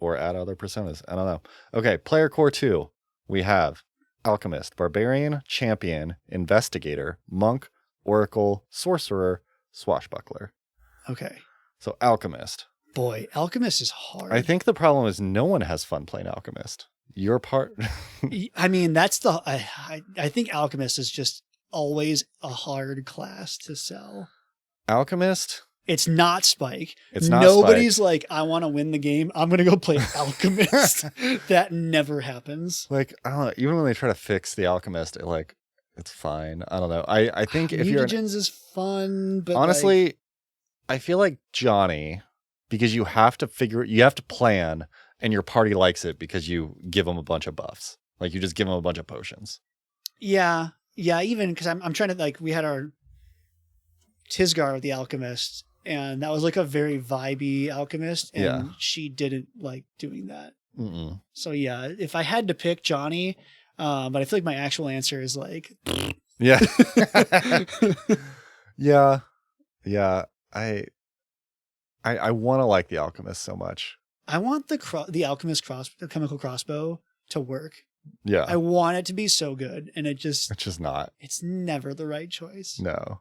[SPEAKER 1] Or add other personas. I don't know. Okay, player core 2. We have Alchemist, Barbarian, Champion, Investigator, Monk, Oracle, Sorcerer, Swashbuckler.
[SPEAKER 2] Okay.
[SPEAKER 1] So Alchemist.
[SPEAKER 2] Boy, Alchemist is hard.
[SPEAKER 1] I think the problem is no one has fun playing Alchemist. Your part.
[SPEAKER 2] I mean, that's I think Alchemist is just always a hard class to sell.
[SPEAKER 1] Alchemist?
[SPEAKER 2] It's not Spike.
[SPEAKER 1] It's not
[SPEAKER 2] Nobody's
[SPEAKER 1] Spike.
[SPEAKER 2] like, I want to win the game. I'm going to go play Alchemist. That never happens.
[SPEAKER 1] Like, I don't know. Even when they try to fix the Alchemist, it's fine. I don't know. I think if you're...
[SPEAKER 2] Mutagens is fun, but
[SPEAKER 1] honestly, I feel like Johnny, because you have to plan, and your party likes it because you give them a bunch of buffs. Like, you just give them a bunch of potions.
[SPEAKER 2] Yeah. Yeah, even because I'm trying to, like, we had our Tisgar of the Alchemist, and that was like a very vibey Alchemist, and she didn't like doing that.
[SPEAKER 1] Mm-mm.
[SPEAKER 2] So yeah, if I had to pick Johnny, but I feel like my actual answer is like,
[SPEAKER 1] yeah, yeah. I want to like the Alchemist so much.
[SPEAKER 2] I want the Alchemist the chemical crossbow to work.
[SPEAKER 1] Yeah,
[SPEAKER 2] I want it to be so good, and it's just
[SPEAKER 1] not.
[SPEAKER 2] It's never the right choice.
[SPEAKER 1] No,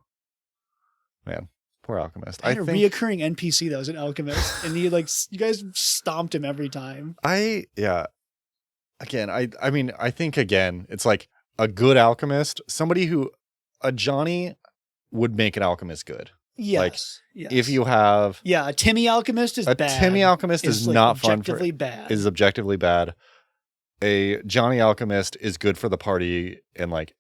[SPEAKER 1] man. Poor Alchemist.
[SPEAKER 2] I had a reoccurring NPC that was an alchemist, and you guys stomped him every time.
[SPEAKER 1] Again, I mean, I think again, it's like a good alchemist, a Johnny would make an alchemist good.
[SPEAKER 2] Yes.
[SPEAKER 1] If you have
[SPEAKER 2] a Timmy alchemist is bad.
[SPEAKER 1] A Timmy alchemist is like not fun for
[SPEAKER 2] bad.
[SPEAKER 1] Is objectively bad. A Johnny alchemist is good for the party and like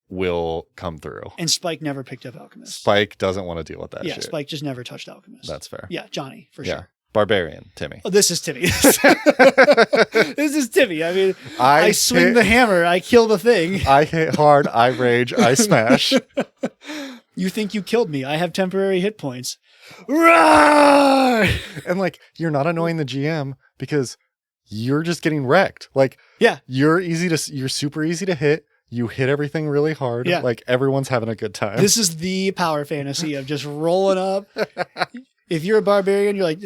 [SPEAKER 1] will come through.
[SPEAKER 2] And Spike never picked up alchemist.
[SPEAKER 1] Spike doesn't want to deal with that shit.
[SPEAKER 2] Spike just never touched alchemist.
[SPEAKER 1] That's fair.
[SPEAKER 2] Yeah, Johnny for sure.
[SPEAKER 1] Barbarian, Timmy.
[SPEAKER 2] Oh, this is Timmy. This is Timmy. I mean, I swing the hammer, I kill the thing.
[SPEAKER 1] I hit hard, I rage, I smash.
[SPEAKER 2] You think you killed me? I have temporary hit points. Roar!
[SPEAKER 1] And like, you're not annoying the GM because you're just getting wrecked. Like, you're super easy to hit. You hit everything really hard.
[SPEAKER 2] Yeah.
[SPEAKER 1] Like everyone's having a good time.
[SPEAKER 2] This is the power fantasy of just rolling up. If you're a barbarian, you're like,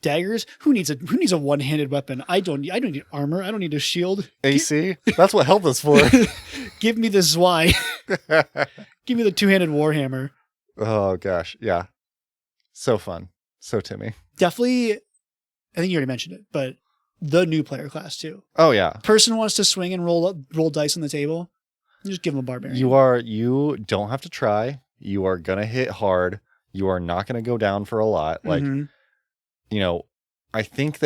[SPEAKER 2] daggers? Who needs a one-handed weapon? I don't need armor. I don't need a shield.
[SPEAKER 1] AC? That's what help is for.
[SPEAKER 2] Give me the Zwei. Give me the two-handed warhammer.
[SPEAKER 1] Oh gosh. Yeah. So fun. So Timmy.
[SPEAKER 2] Definitely, I think you already mentioned it, but the new player class too.
[SPEAKER 1] Oh yeah.
[SPEAKER 2] Person wants to swing and roll dice on the table. Just give them a barbarian.
[SPEAKER 1] You don't have to try. You are gonna hit hard. You are not gonna go down for a lot. Like, I think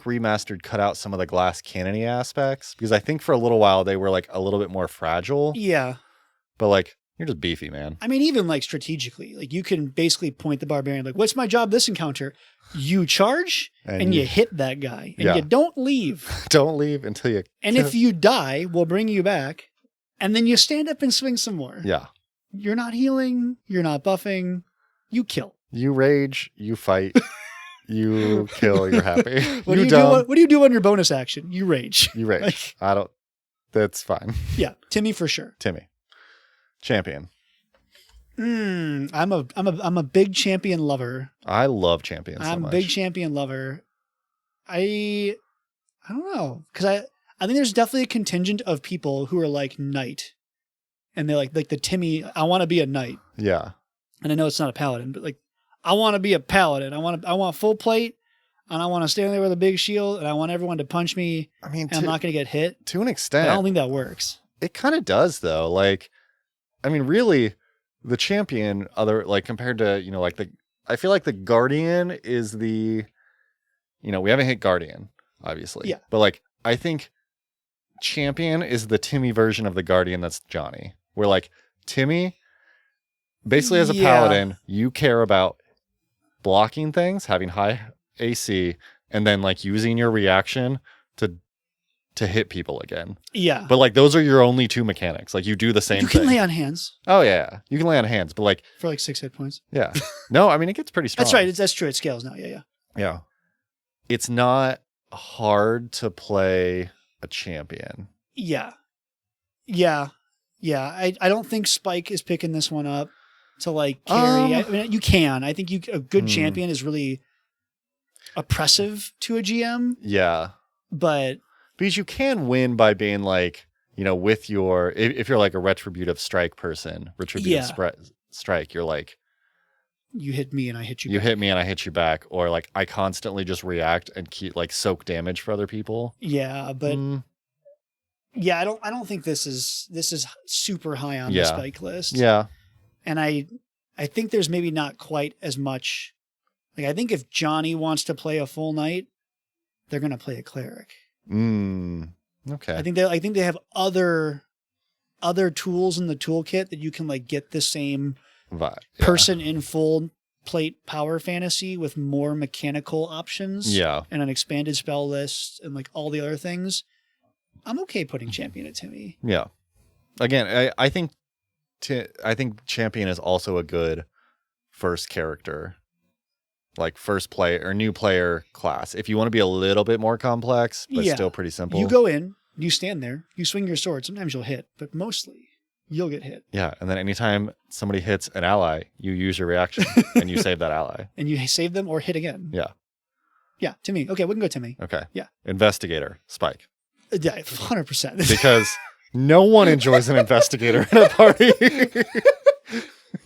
[SPEAKER 1] Remastered cut out some of the glass cannony aspects because I think for a little while they were like a little bit more fragile.
[SPEAKER 2] Yeah.
[SPEAKER 1] But like, you're just beefy, man.
[SPEAKER 2] I mean, even like strategically, like you can basically point the barbarian, like, what's my job this encounter? You charge and you hit that guy and you don't leave.
[SPEAKER 1] Don't leave until you.
[SPEAKER 2] And if you die, we'll bring you back. And then you stand up and swing some more.
[SPEAKER 1] Yeah.
[SPEAKER 2] You're not healing. You're not buffing. You kill.
[SPEAKER 1] You rage. You fight. You kill. You're happy.
[SPEAKER 2] What do you do on your bonus action? You rage.
[SPEAKER 1] You rage. That's fine.
[SPEAKER 2] Yeah. Timmy for sure.
[SPEAKER 1] Timmy. Champion.
[SPEAKER 2] I'm a big champion lover.
[SPEAKER 1] I love champions.
[SPEAKER 2] I'm a big champion lover. I don't know, because I think there's definitely a contingent of people who are like knight, and they're like the Timmy. I want to be a knight.
[SPEAKER 1] Yeah.
[SPEAKER 2] And I know it's not a paladin, but like I want to be a paladin. I want full plate, and I want to stand there with a big shield, and I want everyone to punch me. I mean, I'm not going to get hit
[SPEAKER 1] to an extent.
[SPEAKER 2] But I don't think that works.
[SPEAKER 1] It kind of does though. Like, I mean, really, the champion, compared to, I feel like the Guardian is we haven't hit Guardian, obviously.
[SPEAKER 2] Yeah.
[SPEAKER 1] But like, I think champion is the Timmy version of the Guardian that's Johnny. Where like, Timmy, basically as a paladin, you care about blocking things, having high AC, and then like using your reaction to hit people again.
[SPEAKER 2] Yeah.
[SPEAKER 1] But like those are your only two mechanics. Like you do the same thing.
[SPEAKER 2] You can lay on hands.
[SPEAKER 1] Oh yeah. You can lay on hands, but like
[SPEAKER 2] for like 6 hit points.
[SPEAKER 1] Yeah. No, I mean it gets pretty strong.
[SPEAKER 2] That's right. That's true. It scales now. Yeah.
[SPEAKER 1] Yeah. It's not hard to play a champion.
[SPEAKER 2] Yeah. I don't think Spike is picking this one up to like carry. I mean, you can. I think a good champion is really oppressive to a GM.
[SPEAKER 1] Yeah.
[SPEAKER 2] But
[SPEAKER 1] because you can win by being like, with your, if you're like a retributive strike person, strike, you're like,
[SPEAKER 2] you hit me and I hit you.
[SPEAKER 1] You hit me and I hit you back, or like I constantly just react and keep like soak damage for other people.
[SPEAKER 2] Yeah, but I don't think this is super high on the Spike list.
[SPEAKER 1] Yeah,
[SPEAKER 2] and I think there's maybe not quite as much. Like I think if Johnny wants to play a full knight, they're gonna play a cleric.
[SPEAKER 1] Okay.
[SPEAKER 2] I think they have other tools in the toolkit that you can like get the same person in full plate power fantasy with more mechanical options.
[SPEAKER 1] Yeah.
[SPEAKER 2] And an expanded spell list and like all the other things. I'm okay putting champion at Timmy.
[SPEAKER 1] Yeah. Again, I think champion is also a good first character. Like first player or new player class. If you want to be a little bit more complex, but still pretty simple.
[SPEAKER 2] You go in, you stand there, you swing your sword. Sometimes you'll hit, but mostly you'll get hit.
[SPEAKER 1] Yeah. And then anytime somebody hits an ally, you use your reaction and you save that ally.
[SPEAKER 2] And you save them or hit again.
[SPEAKER 1] Yeah.
[SPEAKER 2] Yeah. Timmy. Okay. We can go Timmy.
[SPEAKER 1] Okay.
[SPEAKER 2] Yeah.
[SPEAKER 1] Investigator. Spike.
[SPEAKER 2] Yeah. 100%.
[SPEAKER 1] Because no one enjoys an investigator in a party.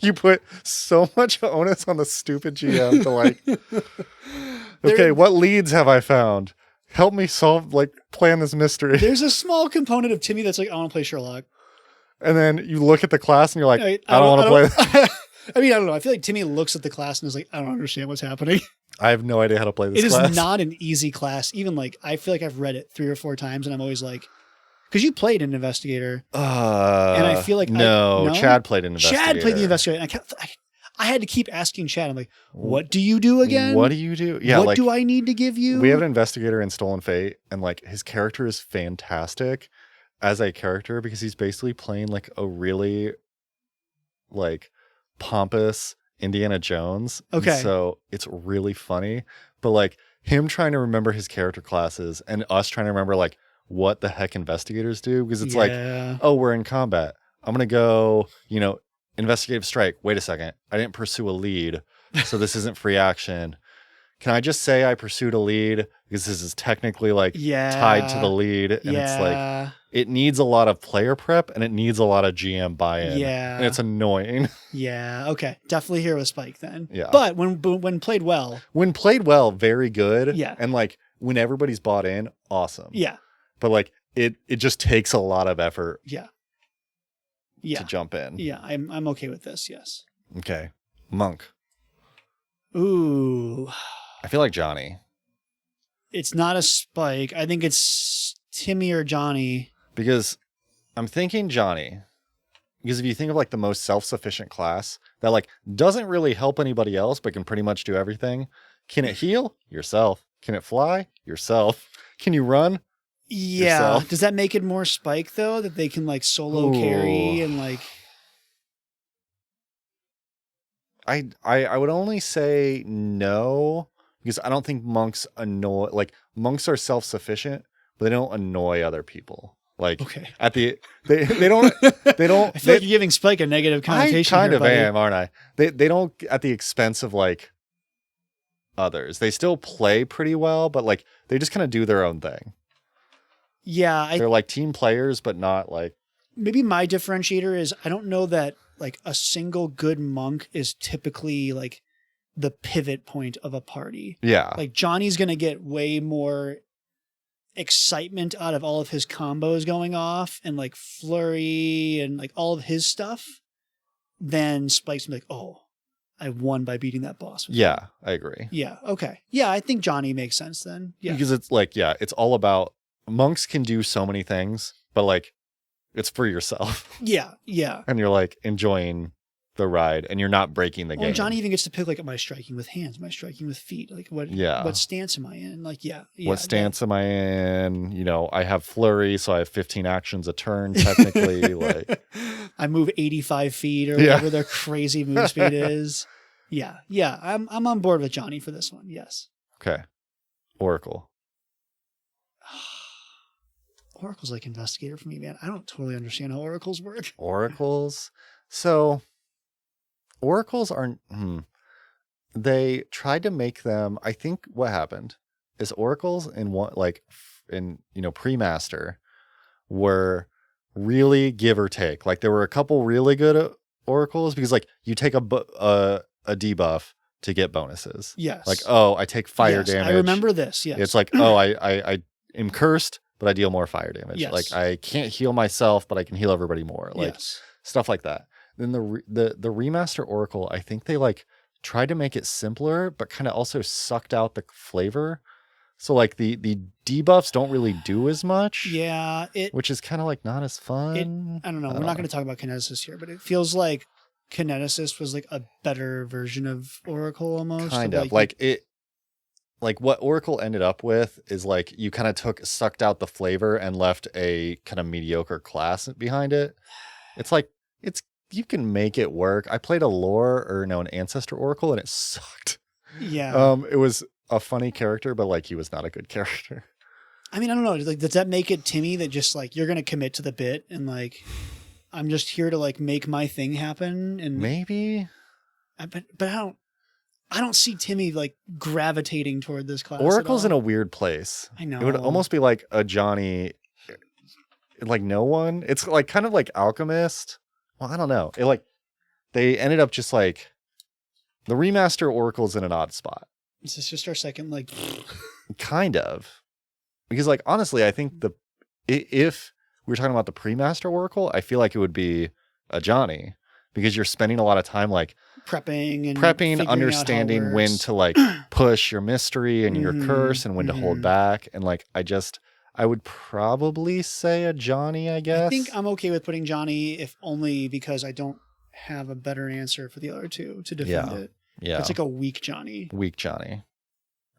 [SPEAKER 1] You put so much onus on the stupid GM to like, okay, what leads have I found? Help me plan this mystery.
[SPEAKER 2] There's a small component of Timmy that's like, I want to play Sherlock.
[SPEAKER 1] And then you look at the class and you're like, I don't want to play.
[SPEAKER 2] I mean, I don't know. I feel like Timmy looks at the class and is like, I don't understand what's happening.
[SPEAKER 1] I have no idea how to play this class.
[SPEAKER 2] It is not an easy class. Even like, I feel like I've read it 3 or 4 times and I'm always like, because you played an investigator. And I feel like
[SPEAKER 1] no, Chad played an investigator.
[SPEAKER 2] Chad played the investigator. And I had to keep asking Chad. I'm like, what do you do again?
[SPEAKER 1] What do you do? Yeah,
[SPEAKER 2] what do I need to give you?
[SPEAKER 1] We have an investigator in Stolen Fate, and like his character is fantastic as a character because he's basically playing like a really like pompous Indiana Jones.
[SPEAKER 2] Okay.
[SPEAKER 1] And so it's really funny. But like him trying to remember his character classes and us trying to remember like what the heck investigators do, because it's like, oh, we're in combat. I'm gonna go, investigative strike. Wait a second. I didn't pursue a lead, so this isn't free action. Can I just say I pursued a lead because this is technically like tied to the lead? And it's like, it needs a lot of player prep and it needs a lot of GM buy-in.
[SPEAKER 2] Yeah.
[SPEAKER 1] And it's annoying.
[SPEAKER 2] Yeah. Okay. Definitely here with Spike then.
[SPEAKER 1] Yeah.
[SPEAKER 2] But when played well.
[SPEAKER 1] When played well, very good.
[SPEAKER 2] Yeah.
[SPEAKER 1] And like when everybody's bought in, awesome.
[SPEAKER 2] Yeah.
[SPEAKER 1] But like it just takes a lot of effort.
[SPEAKER 2] Yeah.
[SPEAKER 1] To jump in.
[SPEAKER 2] Yeah. I'm okay with this. Yes.
[SPEAKER 1] Okay. Monk.
[SPEAKER 2] Ooh.
[SPEAKER 1] I feel like Johnny.
[SPEAKER 2] It's not a Spike. I think it's Timmy or Johnny.
[SPEAKER 1] Because I'm thinking Johnny. Because if you think of like the most self-sufficient class that like doesn't really help anybody else but can pretty much do everything. Can it heal? Yourself. Can it fly? Yourself. Can you run?
[SPEAKER 2] Yeah.
[SPEAKER 1] Yourself.
[SPEAKER 2] Does that make it more Spike though? That they can like solo carry and like...
[SPEAKER 1] I would only say no, because I don't think monks annoy, like monks are self-sufficient, but they don't annoy other people. Like at the they don't
[SPEAKER 2] I feel like you're giving Spike a negative connotation.
[SPEAKER 1] I kind
[SPEAKER 2] here,
[SPEAKER 1] of
[SPEAKER 2] buddy.
[SPEAKER 1] am, aren't I? They don't at the expense of like others. They still play pretty well, but like they just kind of do their own thing.
[SPEAKER 2] Yeah,
[SPEAKER 1] they're like team players, but not like.
[SPEAKER 2] Maybe my differentiator is I don't know that like a single good monk is typically like the pivot point of a party.
[SPEAKER 1] Yeah.
[SPEAKER 2] Like Johnny's going to get way more excitement out of all of his combos going off and like flurry and like all of his stuff than Spike's like, oh, I won by beating that boss.
[SPEAKER 1] Yeah, I agree.
[SPEAKER 2] Yeah. Okay. Yeah. I think Johnny makes sense then. Yeah.
[SPEAKER 1] Because it's like, yeah, it's all about monks can do so many things, but like, it's for yourself.
[SPEAKER 2] Yeah, yeah.
[SPEAKER 1] And you're like enjoying the ride and you're not breaking the game.
[SPEAKER 2] Johnny even gets to pick like, am I striking with hands? Am I striking with feet? Like what stance am I in? Like, what
[SPEAKER 1] stance am I in? I have flurry, so I have 15 actions a turn technically. Like
[SPEAKER 2] I move 85 feet or whatever their crazy move speed is. Yeah. Yeah. I'm on board with Johnny for this one. Yes.
[SPEAKER 1] Okay. Oracle.
[SPEAKER 2] Oracle's like investigator for me, man. I don't totally understand how oracles work.
[SPEAKER 1] Oracles? So, oracles aren't... They tried to make them... I think what happened is oracles in pre-master were really give or take. Like, there were a couple really good oracles because, like, you take a debuff to get bonuses.
[SPEAKER 2] Yes.
[SPEAKER 1] Like, oh, I take fire damage.
[SPEAKER 2] I remember this, yes.
[SPEAKER 1] It's like, oh, I am cursed, but I deal more fire damage.
[SPEAKER 2] Yes.
[SPEAKER 1] Like I can't heal myself, but I can heal everybody more. Like stuff like that. Then the remaster Oracle, I think they like tried to make it simpler, but kind of also sucked out the flavor. So like the debuffs don't really do as much.
[SPEAKER 2] Yeah,
[SPEAKER 1] which is kind of like not as fun.
[SPEAKER 2] I don't know. We're not going to talk about Kineticist here, but it feels like Kineticist was like a better version of Oracle almost.
[SPEAKER 1] Kind of like it. Like what Oracle ended up with is like you kind of sucked out the flavor and left a kind of mediocre class behind it. It's like you can make it work. I played an Ancestor Oracle and it sucked.
[SPEAKER 2] Yeah.
[SPEAKER 1] It was a funny character, but like he was not a good character.
[SPEAKER 2] I mean, I don't know. Like, does that make it Timmy that just like you're gonna commit to the bit and like I'm just here to like make my thing happen? And
[SPEAKER 1] maybe.
[SPEAKER 2] But I don't see Timmy like gravitating toward this class.
[SPEAKER 1] Oracle's in a weird place.
[SPEAKER 2] I know.
[SPEAKER 1] It would almost be like a Johnny, like no one. It's like kind of like Alchemist. Well, I don't know. they ended up just like the remaster Oracle's in an odd spot.
[SPEAKER 2] Is this just our second like?
[SPEAKER 1] Kind of, because like honestly, I think if we were talking about the pre-master Oracle, I feel like it would be a Johnny, because you're spending a lot of time like
[SPEAKER 2] prepping,
[SPEAKER 1] understanding when to like push your mystery and your curse and when to hold back, and like I would probably say a Johnny, I guess.
[SPEAKER 2] I think I'm okay with putting Johnny, if only because I don't have a better answer for the other two to defend it.
[SPEAKER 1] Yeah,
[SPEAKER 2] it's like a weak Johnny.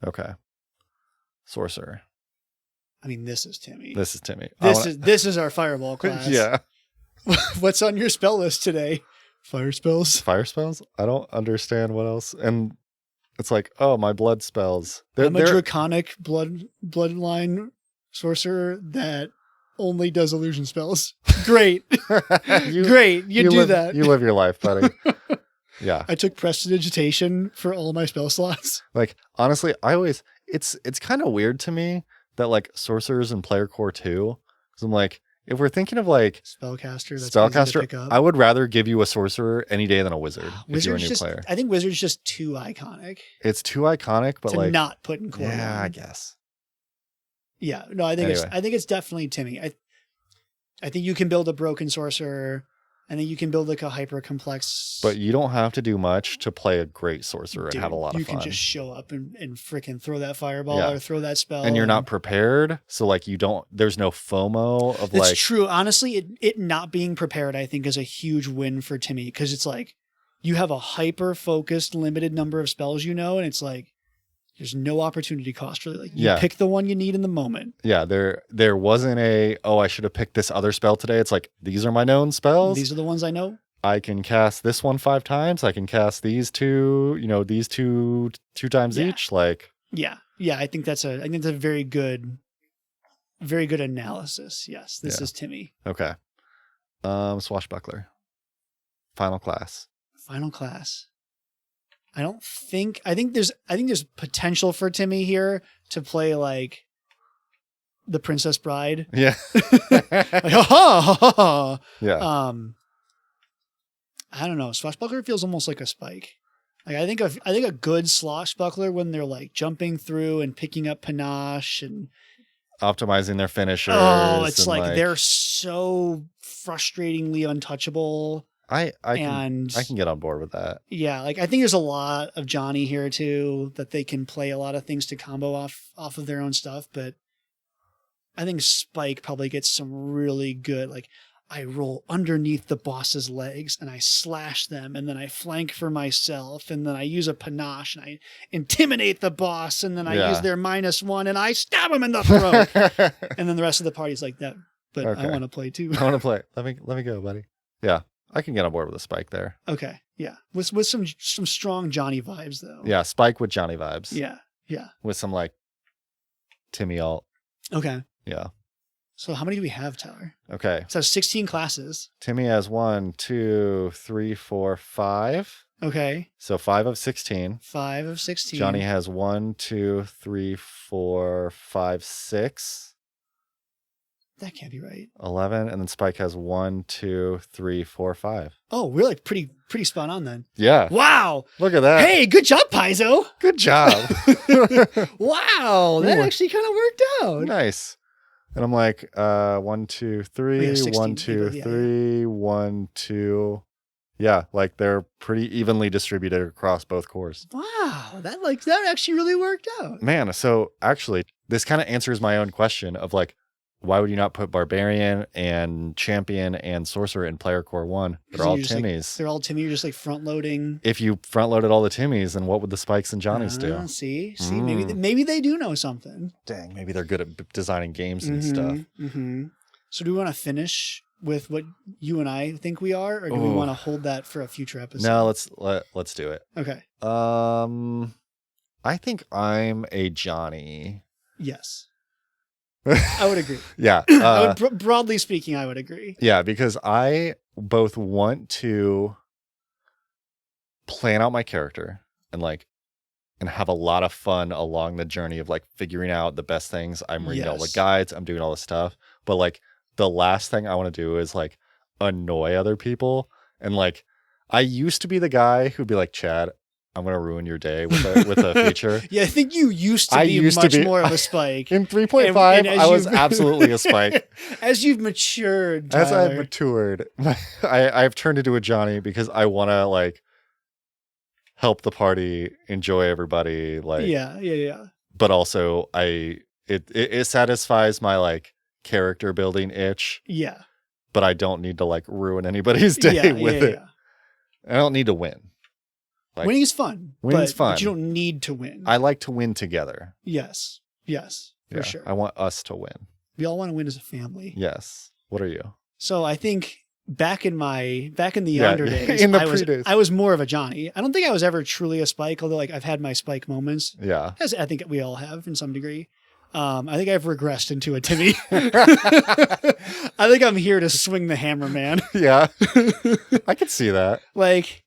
[SPEAKER 1] Okay. Sorcerer.
[SPEAKER 2] I mean, this is Timmy.
[SPEAKER 1] This is
[SPEAKER 2] our fireball class.
[SPEAKER 1] Yeah.
[SPEAKER 2] What's on your spell list today? Fire spells.
[SPEAKER 1] Fire spells? I don't understand what else. And it's like, oh, my blood spells.
[SPEAKER 2] I'm a draconic bloodline sorcerer that only does illusion spells. Great. Great. You do that.
[SPEAKER 1] You live your life, buddy. Yeah.
[SPEAKER 2] I took prestidigitation for all my spell slots.
[SPEAKER 1] Like, honestly, it's kind of weird to me that like sorcerers in player core 2, because I'm like, if we're thinking of like
[SPEAKER 2] spellcaster,
[SPEAKER 1] I would rather give you a sorcerer any day than a wizard. If you're a new player.
[SPEAKER 2] I think wizard's just too iconic.
[SPEAKER 1] It's too iconic, but like
[SPEAKER 2] not put in core.
[SPEAKER 1] Yeah, I guess.
[SPEAKER 2] Yeah, no, I think it's definitely Timmy. I think you can build a broken sorcerer. I think you can build like a hyper complex.
[SPEAKER 1] But you don't have to do much to play a great sorcerer and have a lot of fun.
[SPEAKER 2] You can just show up and freaking throw that fireball or throw that spell.
[SPEAKER 1] And you're not prepared. So like there's no FOMO of
[SPEAKER 2] It's true. Honestly, it not being prepared, I think, is a huge win for Timmy, because it's like you have a hyper focused limited number of spells, and it's like there's no opportunity cost really. Like you pick the one you need in the moment. Yeah,
[SPEAKER 1] there wasn't I should have picked this other spell today. It's like, these are my known spells.
[SPEAKER 2] These are the ones I know.
[SPEAKER 1] I can cast this one 5 times. I can cast these two, these two times each. Like,
[SPEAKER 2] yeah. I think that's a very good analysis. Yes, this is Timmy.
[SPEAKER 1] Okay. Swashbuckler. Final class.
[SPEAKER 2] I think there's potential for Timmy here to play like the Princess Bride.
[SPEAKER 1] Yeah.
[SPEAKER 2] Yeah. I don't know. Swashbuckler feels almost like a spike. Like I think a good swashbuckler, when they're like jumping through and picking up panache and
[SPEAKER 1] optimizing their finishers.
[SPEAKER 2] Oh, it's like they're so frustratingly untouchable.
[SPEAKER 1] I can get on board with that.
[SPEAKER 2] Yeah, like I think there's a lot of Johnny here too, that they can play a lot of things to combo off of their own stuff, but I think Spike probably gets some really good, like I roll underneath the boss's legs and I slash them, and then I flank for myself, and then I use a panache and I intimidate the boss, and then I use their -1 and I stab him in the throat. And then the rest of the party's like that. But okay. I want to play too.
[SPEAKER 1] I want to play. Let me go, buddy. Yeah. I can get on board with a Spike there.
[SPEAKER 2] Okay. Yeah. With some strong Johnny vibes though.
[SPEAKER 1] Yeah. Spike with Johnny vibes.
[SPEAKER 2] Yeah. Yeah.
[SPEAKER 1] With some like Timmy alt.
[SPEAKER 2] Okay.
[SPEAKER 1] Yeah.
[SPEAKER 2] So how many do we have, Tyler?
[SPEAKER 1] Okay.
[SPEAKER 2] So 16 classes.
[SPEAKER 1] Timmy has 1, 2, 3, 4, 5.
[SPEAKER 2] Okay.
[SPEAKER 1] So 5 of 16.
[SPEAKER 2] 5 of 16.
[SPEAKER 1] Johnny has 1, 2, 3, 4, 5, 6.
[SPEAKER 2] That can't be right.
[SPEAKER 1] 11, and then Spike has 1, 2, 3, 4, 5.
[SPEAKER 2] Oh, we're like pretty spot on then.
[SPEAKER 1] Yeah.
[SPEAKER 2] Wow.
[SPEAKER 1] Look at that.
[SPEAKER 2] Hey, good job, Paizo.
[SPEAKER 1] Good job.
[SPEAKER 2] Wow, that actually kind of worked out.
[SPEAKER 1] Nice. And I'm like, 1, 2, 3, 1, 2, 3, 1, 2. Yeah, like they're pretty evenly distributed across both cores.
[SPEAKER 2] Wow, that actually really worked out.
[SPEAKER 1] Man, so actually, this kind of answers my own question of like, why would you not put Barbarian and Champion and Sorcerer in Player Core 1? They're all Timmies.
[SPEAKER 2] They're all Timmy. You're just like front loading.
[SPEAKER 1] If you front loaded all the Timmies, then what would the Spikes and Johnnies do?
[SPEAKER 2] See, maybe they do know something.
[SPEAKER 1] Dang, maybe they're good at designing games and stuff.
[SPEAKER 2] Mm-hmm. So do we want to finish with what you and I think we are, or do we want to hold that for a future episode?
[SPEAKER 1] No, let's do it.
[SPEAKER 2] Okay.
[SPEAKER 1] I think I'm a Johnny.
[SPEAKER 2] Yes. I would agree.
[SPEAKER 1] Yeah.
[SPEAKER 2] Broadly speaking, I would agree.
[SPEAKER 1] Yeah, because I both want to plan out my character and have a lot of fun along the journey of like figuring out the best things. I'm reading all the guides. I'm doing all this stuff. But like the last thing I want to do is like annoy other people. And like, I used to be the guy who'd be like, Chad, I'm going to ruin your day with a feature.
[SPEAKER 2] Yeah, I think you used to be much more of a Spike.
[SPEAKER 1] In 3.5, I was absolutely a Spike.
[SPEAKER 2] As you've matured, Tyler.
[SPEAKER 1] As I've matured, I've turned into a Johnny because I want to like help the party, enjoy everybody. Like,
[SPEAKER 2] yeah.
[SPEAKER 1] But also, it satisfies my like character building itch.
[SPEAKER 2] Yeah.
[SPEAKER 1] But I don't need to like ruin anybody's day with it. I don't need to win. Like,
[SPEAKER 2] winning is fun. But you don't need to win.
[SPEAKER 1] I like to win together.
[SPEAKER 2] Yes, for sure.
[SPEAKER 1] I want us to win.
[SPEAKER 2] We all want to win as a family.
[SPEAKER 1] Yes. What are you?
[SPEAKER 2] So I think back in the younger days, I was more of a Johnny. I don't think I was ever truly a Spike, although like I've had my Spike moments.
[SPEAKER 1] Yeah.
[SPEAKER 2] As I think we all have in some degree. I think I've regressed into a Timmy. I think I'm here to swing the hammer, man.
[SPEAKER 1] Yeah. I could see that.
[SPEAKER 2] Like,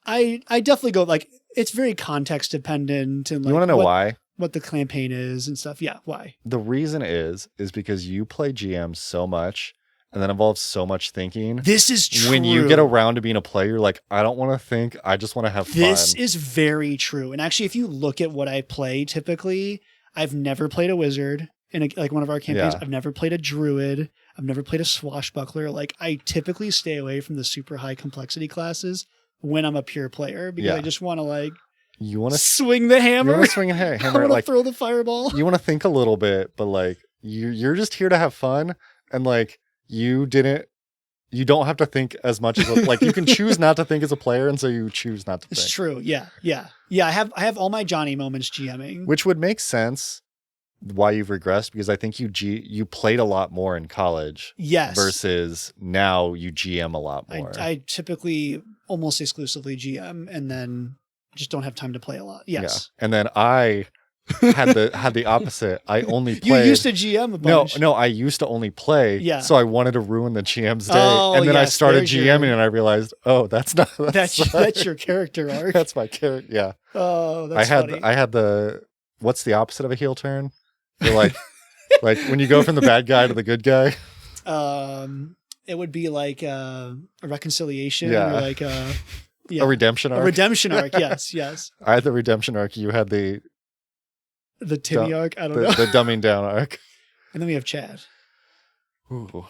[SPEAKER 2] I definitely go, like, it's very context dependent. And like,
[SPEAKER 1] you want to know why?
[SPEAKER 2] What the campaign is and stuff. Yeah, why?
[SPEAKER 1] The reason is because you play GM so much and that involves so much thinking.
[SPEAKER 2] This is true.
[SPEAKER 1] When you get around to being a player, you're like, I don't want to think. I just want to have fun.
[SPEAKER 2] This is very true. And actually, if you look at what I play typically, I've never played a wizard in like one of our campaigns. Yeah. I've never played a druid. I've never played a swashbuckler. Like, I typically stay away from the super high complexity classes when I'm a pure player because I just want to like swing the hammer.
[SPEAKER 1] You want to swing a hammer.
[SPEAKER 2] I want to like, throw the fireball.
[SPEAKER 1] You want to think a little bit, but like you're just here to have fun, and like you don't have to think as much as like you can choose not to think as a player, and so you choose not to think.
[SPEAKER 2] It's true. Yeah. I have all my Johnny moments GMing,
[SPEAKER 1] which would make sense why you've regressed, because I think you played a lot more in college.
[SPEAKER 2] Yes.
[SPEAKER 1] Versus now you GM a lot more.
[SPEAKER 2] I typically almost exclusively GM and then just don't have time to play a lot. Yes.
[SPEAKER 1] Yeah. And then I had the opposite. I only played.
[SPEAKER 2] You used to GM a bunch.
[SPEAKER 1] No, I used to only play.
[SPEAKER 2] Yeah.
[SPEAKER 1] So I wanted to ruin the GM's day. And then I started GMing and I realized, that's
[SPEAKER 2] your character arc.
[SPEAKER 1] That's my character. Yeah.
[SPEAKER 2] Oh, that's funny.
[SPEAKER 1] I had what's the opposite of a heel turn? You're like when you go from the bad guy to the good guy.
[SPEAKER 2] It would be like a reconciliation or like a
[SPEAKER 1] redemption arc.
[SPEAKER 2] A redemption arc, yes.
[SPEAKER 1] I had the redemption arc. You had the
[SPEAKER 2] Timmy arc. I don't know.
[SPEAKER 1] The dumbing down arc.
[SPEAKER 2] And then we have Chad.
[SPEAKER 1] Ooh,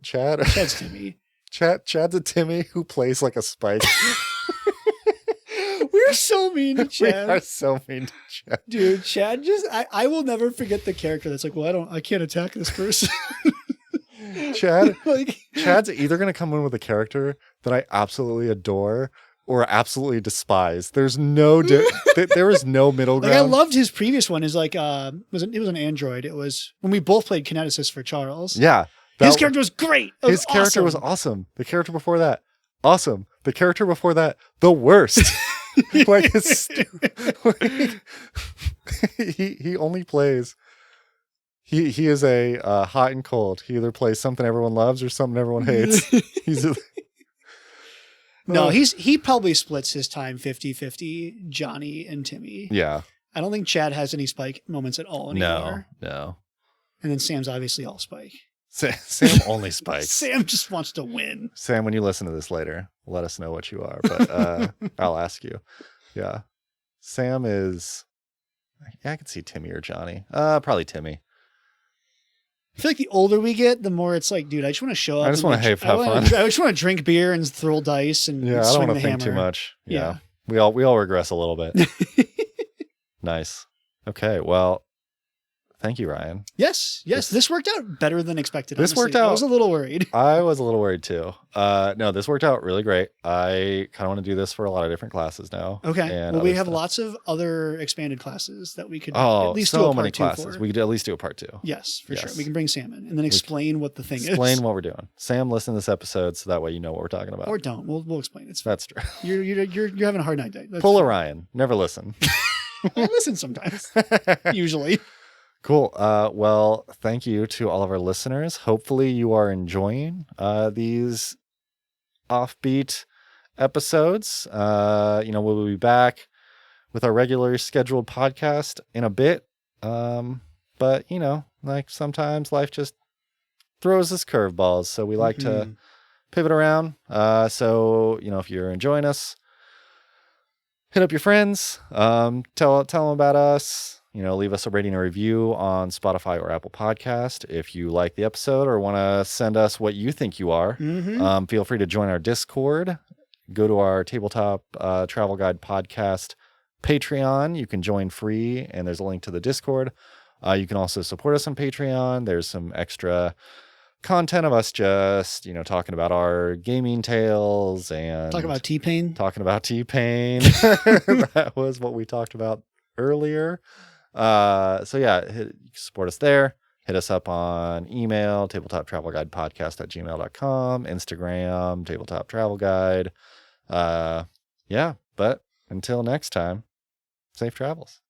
[SPEAKER 1] Chad.
[SPEAKER 2] Chad's Timmy.
[SPEAKER 1] Chad's a Timmy who plays like a Spike.
[SPEAKER 2] We're so mean to Chad.
[SPEAKER 1] We are so mean to Chad.
[SPEAKER 2] Dude, Chad I will never forget the character that's like, well, I can't attack this person.
[SPEAKER 1] Chad's either going to come in with a character that I absolutely adore or absolutely despise. There's no there is no middle ground.
[SPEAKER 2] Like, I loved his previous one. Is like it was an android. It was when we both played Kineticist for Charles.
[SPEAKER 1] Yeah.
[SPEAKER 2] His character was great.
[SPEAKER 1] His character was awesome. The character before that, awesome. The character before that, the worst. Like, it's he only plays. He is a hot and cold. He either plays something everyone loves or something everyone hates.
[SPEAKER 2] He probably splits his time 50-50, Johnny and Timmy.
[SPEAKER 1] Yeah.
[SPEAKER 2] I don't think Chad has any Spike moments at all anymore.
[SPEAKER 1] No.
[SPEAKER 2] And then Sam's obviously all Spike.
[SPEAKER 1] Sam only spikes.
[SPEAKER 2] Sam just wants to win.
[SPEAKER 1] Sam, when you listen to this later, let us know what you are, but I'll ask you. Yeah. Sam is, I can see Timmy or Johnny. Probably Timmy.
[SPEAKER 2] I feel like the older we get, the more it's like, dude, I just want to show up.
[SPEAKER 1] I just want to have fun.
[SPEAKER 2] I just want to drink beer and throw dice and swing the hammer.
[SPEAKER 1] I don't want to think too much. Yeah. We all regress a little bit. Nice. Okay. Well, thank you, Ryan.
[SPEAKER 2] Yes. This worked out better than expected.
[SPEAKER 1] This worked out.
[SPEAKER 2] I was a little worried.
[SPEAKER 1] I was a little worried too. No, this worked out really great. I kind of want to do this for a lot of different classes now.
[SPEAKER 2] Okay. Well, we have lots of other expanded classes that we could at least do a part 2 for.
[SPEAKER 1] We could at least do a part 2.
[SPEAKER 2] Yes, for sure. We can bring Sam in and then explain what the thing is.
[SPEAKER 1] Explain what we're doing. Sam, listen to this episode so that way you know what we're talking about.
[SPEAKER 2] Or don't. We'll explain.
[SPEAKER 1] That's true.
[SPEAKER 2] You're having a hard night.
[SPEAKER 1] Pull a Ryan. Never listen.
[SPEAKER 2] I listen sometimes. Usually.
[SPEAKER 1] Cool. Well, thank you to all of our listeners. Hopefully you are enjoying these offbeat episodes. We'll be back with our regular scheduled podcast in a bit. But sometimes life just throws us curveballs. So we like to pivot around. So, if you're enjoying us, hit up your friends, tell them about us, leave us a rating or review on Spotify or Apple Podcast. If you like the episode or want to send us what you think you are, feel free to join our Discord. Go to our Tabletop Travel Guide Podcast Patreon. You can join free, and there's a link to the Discord. You can also support us on Patreon. There's some extra content of us just, talking about our gaming tales and
[SPEAKER 2] Talk about T-Pain.
[SPEAKER 1] That was what we talked about earlier. So yeah, support us there. Hit us up on email, tabletoptravelguidepodcast@gmail.com, Instagram, Tabletop Travel Guide. Yeah, but until next time, safe travels.